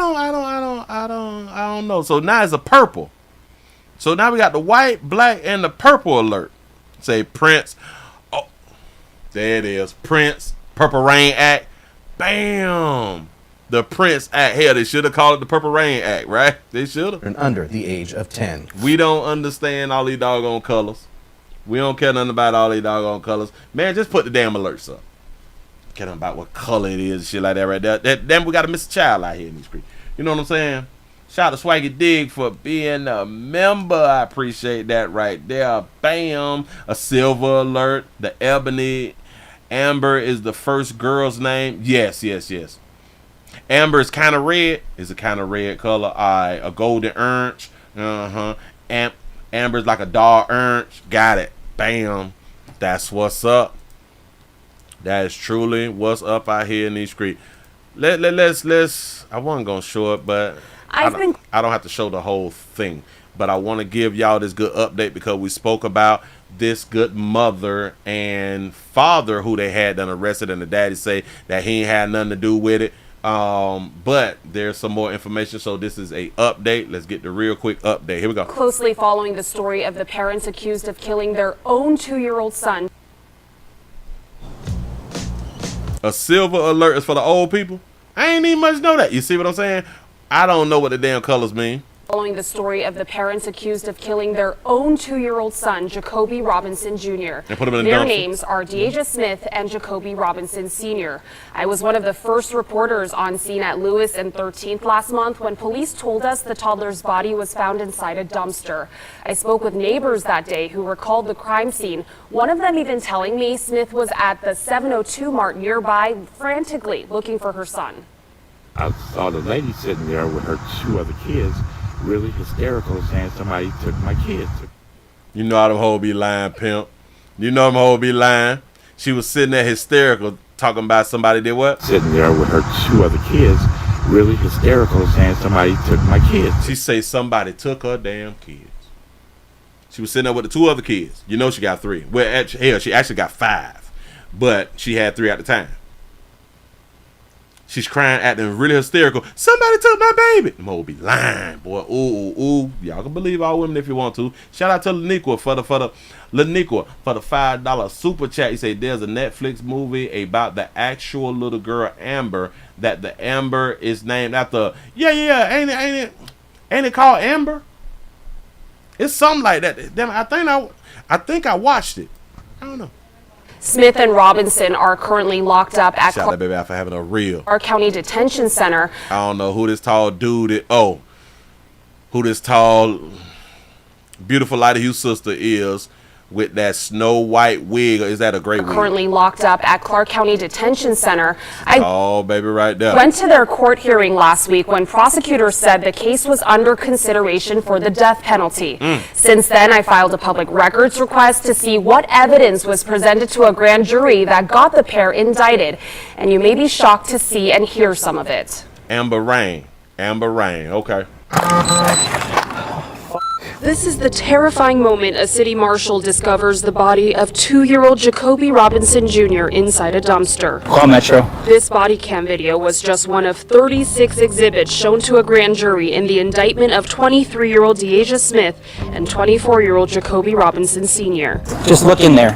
don't know. So now it's a purple. So now we got the white, black, and the purple alert. Say Prince. Oh, there it is. Prince, Purple Rain Act. Bam. The Prince Act. Hell, they should have called it the Purple Rain Act, right? They should have. And under the age of 10. We don't understand all these doggone colors. We don't care nothing about all these doggone colors. Man, just put the damn alerts up. Care nothing about what color it is and shit like that right there. Then we got to miss a child out here in these streets. You know what I'm saying? Shout out to Swaggy Dig for being a member. I appreciate that right there. Bam. A silver alert. The ebony. Amber is the first girl's name. Yes. Amber is kind of red. Is a kind of red color. Alright. A golden orange. Amber's like a dark orange. Got it. Bam. That's what's up. That is truly what's up out here in these streets. Let's. I wasn't gonna show it, but I don't have to show the whole thing. But I want to give y'all this good update because we spoke about this good mother and father who they had done arrested, and the daddy say that he ain't had nothing to do with it. But there's some more information, so this is a update. Let's get the real quick update. Here we go. Closely following the story of the parents accused of killing their own 2-year-old son. A silver alert is for the old people? I ain't even much know that. You see what I'm saying? I don't know what the damn colors mean. Following the story of the parents accused of killing their own 2-year-old son, Jacoby Robinson Jr. And put him in the Their dumpster. names are Deasia Smith and Jacoby Robinson Sr. I was one of the first reporters on scene at Lewis and 13th last month when police told us the toddler's body was found inside a dumpster. I spoke with neighbors that day who recalled the crime scene, one of them even telling me Smith was at the 702 Mart nearby frantically looking for her son. I saw the lady sitting there with her 2 other kids, really hysterical, saying somebody took my kids. You know how them hoes be lying, pimp. You know them hoes be lying. She was sitting there hysterical, talking about somebody did what? Sitting there with her 2 other kids, really hysterical, saying somebody took my kids. She say somebody took her damn kids. She was sitting there with the 2 other kids. You know she got 3. Well, hell, she actually got 5. But she had 3 at the time. She's crying, acting really hysterical. Somebody took my baby. Them hoes be lying, boy. Ooh. Y'all can believe all women if you want to. Shout out to Laniqua for the $5 super chat. He say there's a Netflix movie about the actual little girl Amber. That the Amber is named after. Yeah. Ain't it called Amber? It's something like that. Damn, I think I watched it. I don't know. Smith and Robinson are currently locked up at Shout out baby out for having a real Clark County Detention Center. I don't know who this tall dude is. Oh, who this tall, beautiful Lighter Hue sister is with that snow white wig. Or is that a gray wig? Currently locked up at Clark County Detention Center. Oh, baby, right there. Went to their court hearing last week when prosecutors said the case was under consideration for the death penalty. Since then, I filed a public records request to see what evidence was presented to a grand jury that got the pair indicted. And you may be shocked to see and hear some of it. Amber Rain, okay. This is the terrifying moment a city marshal discovers the body of 2-year-old Jacoby Robinson Jr. inside a dumpster. Call Metro. This body cam video was just one of 36 exhibits shown to a grand jury in the indictment of 23-year-old Deasia Smith and 24-year-old Jacoby Robinson Sr. Just look in there.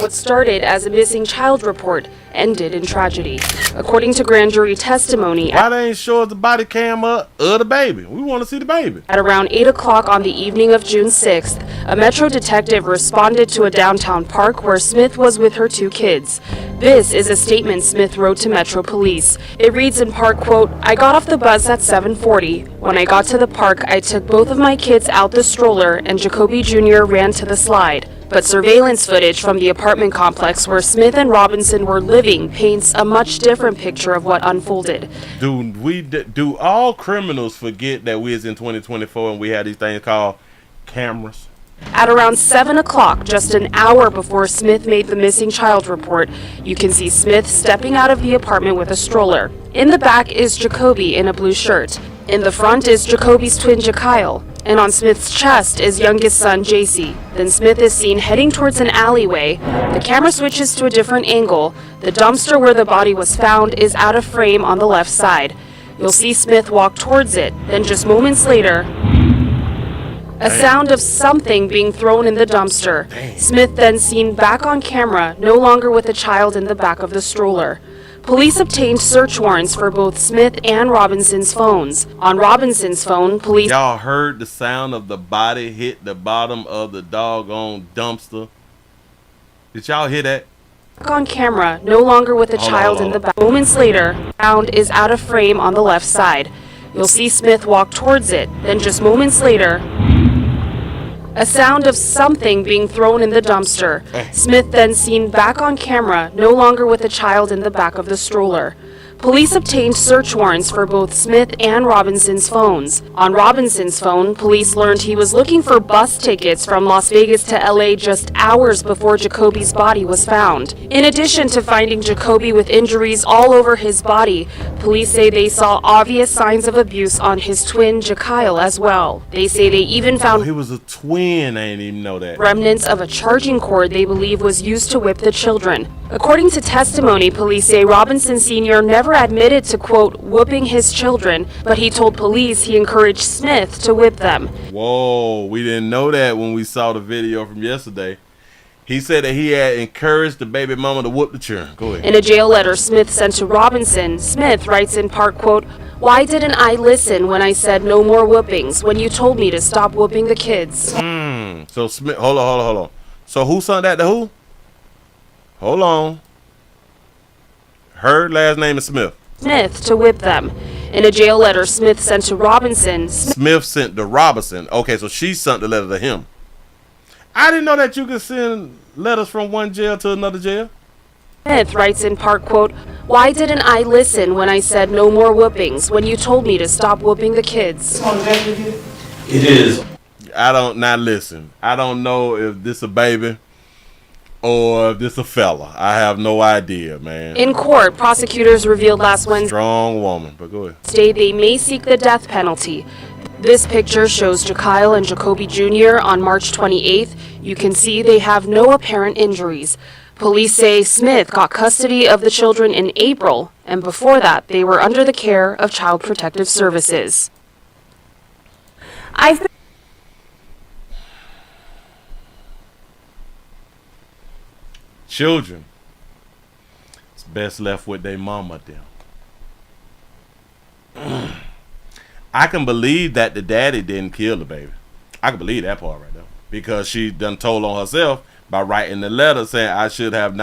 What started as a missing child report ended in tragedy. According to grand jury testimony, Why they ain't show us the body cam up of the baby? We want to see the baby. at around 8 o'clock on the evening of June 6th, a Metro detective responded to a downtown park where Smith was with her 2 kids. This is a statement Smith wrote to Metro Police. It reads in part, quote, "I got off the bus at 7:40. When I got to the park, I took both of my kids out the stroller and Jacoby Jr. ran to the slide. But surveillance footage from the apartment complex where Smith and Robinson were living paints a much different picture of what unfolded." Do all criminals forget that we is in 2024 and we have these things called cameras? At around 7 o'clock, just an hour before Smith made the missing child report, you can see Smith stepping out of the apartment with a stroller. In the back is Jacoby in a blue shirt. In the front is Jacoby's twin Jakyle. And on Smith's chest is youngest son JC. Then Smith is seen heading towards an alleyway. The camera switches to a different angle. The dumpster where the body was found is out of frame on the left side. You'll see Smith walk towards it. Then just moments later, a sound of something being thrown in the dumpster. Smith then seen back on camera, no longer with a child in the back of the stroller. Police obtained search warrants for both Smith and Robinson's phones. On Robinson's phone, police... Y'all heard the sound of the body hit the bottom of the doggone dumpster? Did y'all hear that? On camera, no longer with a child in the back. Moments later, sound is out of frame on the left side. You'll see Smith walk towards it. Then just moments later, a sound of something being thrown in the dumpster. Smith then seen back on camera, no longer with a child in the back of the stroller. Police obtained search warrants for both Smith and Robinson's phones. On Robinson's phone, police learned he was looking for bus tickets from Las Vegas to LA just hours before Jacoby's body was found. In addition to finding Jacoby with injuries all over his body, police say they saw obvious signs of abuse on his twin Jakyle as well. They say they even found he was a twin. I didn't even know that. Remnants of a charging cord they believe was used to whip the children. According to testimony, police say Robinson Sr. never admitted to, quote, whooping his children, but he told police he encouraged Smith to whip them. Whoa, we didn't know that when we saw the video from yesterday. He said that he had encouraged the baby mama to whoop the children. Go ahead. In a jail letter Smith sent to Robinson, Smith writes in part, quote, "Why didn't I listen when I said no more whoopings, when you told me to stop whooping the kids?" So Smith, hold on. So who sent that to who? Hold on. Her last name is Smith. Smith to whip them. In a jail letter Smith sent to Robinson. Smith sent to Robinson. Okay, so she sent the letter to him. I didn't know that you could send letters from one jail to another jail. Smith writes in part, quote, "Why didn't I listen when I said no more whoopings, when you told me to stop whooping the kids?" It is. Now listen. I don't know if this a baby or if this a fella. I have no idea, man. In court, prosecutors revealed last Wednesday Strong woman, but go ahead. they may seek the death penalty. This picture shows Jakyle and Jacoby Jr. on March 28th. You can see they have no apparent injuries. Police say Smith got custody of the children in April, and before that, they were under the care of Child Protective Services. Children, it's best left with their mama them. I can believe that the daddy didn't kill the baby. I can believe that part right there, because she done told on herself by writing the letter saying I should have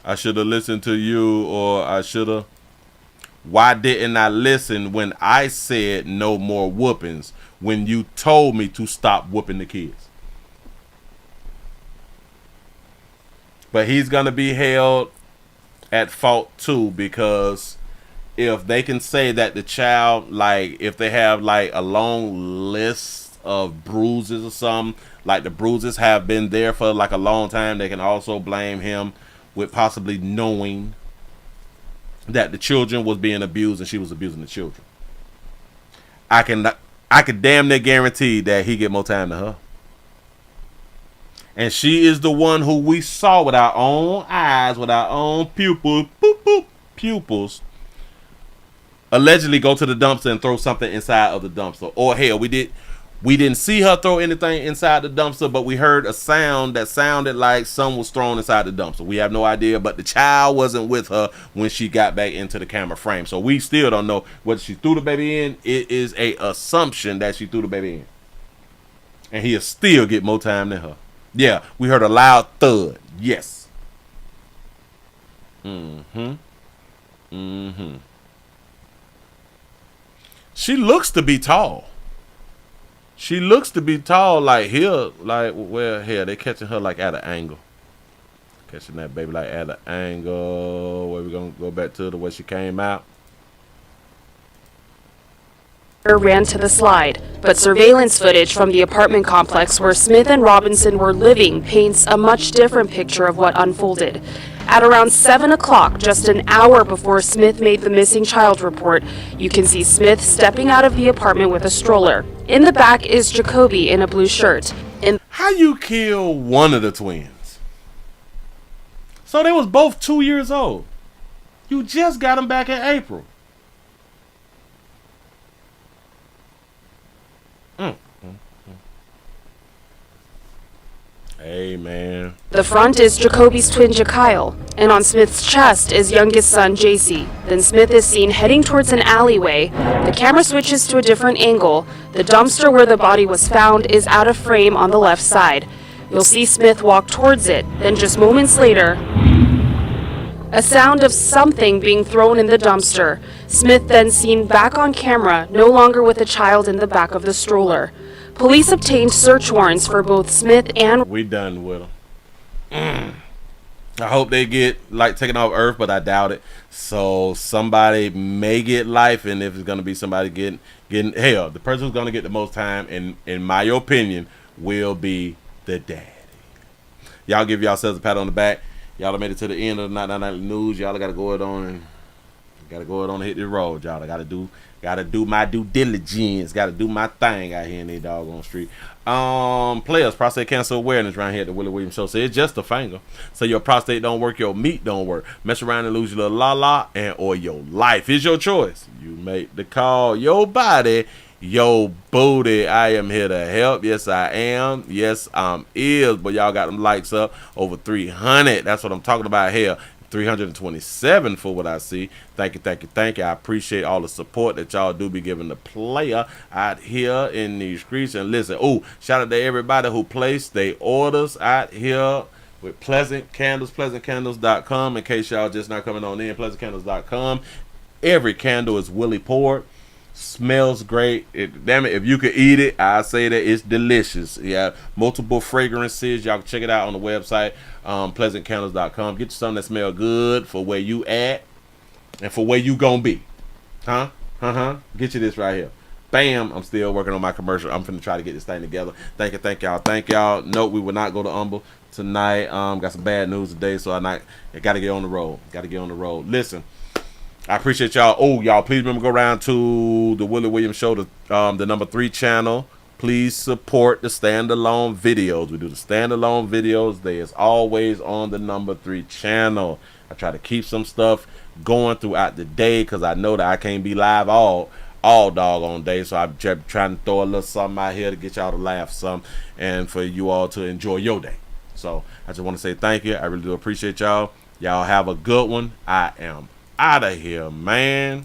listened to you, or I should have. Why didn't I listen when I said no more whoopings, when you told me to stop whooping the kids? But he's going to be held at fault too, because if they can say that the child, like if they have like a long list of bruises or something, like the bruises have been there for like a long time, they can also blame him with possibly knowing that the children was being abused and she was abusing the children. I could damn near guarantee that he get more time than her. And she is the one who we saw with our own eyes, with our own pupils, allegedly go to the dumpster and throw something inside of the dumpster. Or hell, we We didn't see her throw anything inside the dumpster, but we heard a sound that sounded like something was thrown inside the dumpster. We have no idea, but the child wasn't with her when she got back into the camera frame. So we still don't know whether she threw the baby in. It is a assumption that she threw the baby in. And he'll still get more time than her. Yeah, we heard a loud thud. Yes. She looks to be tall. She looks to be tall, like here, like well, here they catching her like at an angle, catching that baby like at an angle. Where we gonna go back to the way she came out. Ran to the slide, but surveillance footage from the apartment complex where Smith and Robinson were living paints a much different picture of what unfolded. At around 7 o'clock, just an hour before Smith made the missing child report, you can see Smith stepping out of the apartment with a stroller. In the back is Jacoby in a blue shirt. How you kill one of the twins? So they was both 2 years old. You just got them back in April. Hey, man. The front is Jacoby's twin Jakyle, and on Smith's chest is youngest son JC. Then Smith is seen heading towards an alleyway. The camera switches to a different angle. The dumpster where the body was found is out of frame on the left side. You'll see Smith walk towards it. Then just moments later, a sound of something being thrown in the dumpster. Smith then seen back on camera, no longer with a child in the back of the stroller. Police obtained search warrants for both Smith and... We done with them. I hope they get, like, taken off Earth, but I doubt it. So somebody may get life, and if it's going to be somebody getting... Hell, the person who's going to get the most time, in my opinion, will be the daddy. Y'all give yourselves a pat on the back. Y'all have made it to the end of the Night Nightly News. Y'all got to go it on and hit the road, y'all. I gotta do my due diligence. Gotta do my thing out here in the doggone street. Players, prostate cancer awareness right here at the Willie Williams Show. So it's just a finger. So your prostate don't work, your meat don't work. Mess around and lose your little la-la or your life. It's your choice. You make the call. Your body, your booty. I am here to help. Yes, I am. Yes, is. But y'all got them likes up. Over 300. That's what I'm talking about here. 327 for what I see. Thank you. I appreciate all the support that y'all do be giving the player out here in these streets. And listen, shout out to everybody who placed their orders out here with Pleasant Candles, pleasantcandles.com. In case y'all just not coming on in, pleasantcandles.com. Every candle is Willie poured. Smells great. Damn it, if you could eat it, I say that it's delicious. Yeah, multiple fragrances. Y'all can check it out on the website, pleasantcandles.com. Get you something that smell good for where you at and for where you gonna be. Get you this right here. Bam, I'm still working on my commercial. I'm finna try to get this thing together. Thank y'all. Note, we will not go to Humble tonight. Got some bad news today, so I gotta get on the road. Listen, I appreciate y'all. Y'all, please remember go around to the Willie Williams Show, the number 3 channel. Please support the standalone videos. We do the standalone videos. They is always on the number 3 channel. I try to keep some stuff going throughout the day because I know that I can't be live all doggone day. So I'm trying to throw a little something out here to get y'all to laugh some and for you all to enjoy your day. So I just want to say thank you. I really do appreciate y'all. Y'all have a good one. I am out of here, man.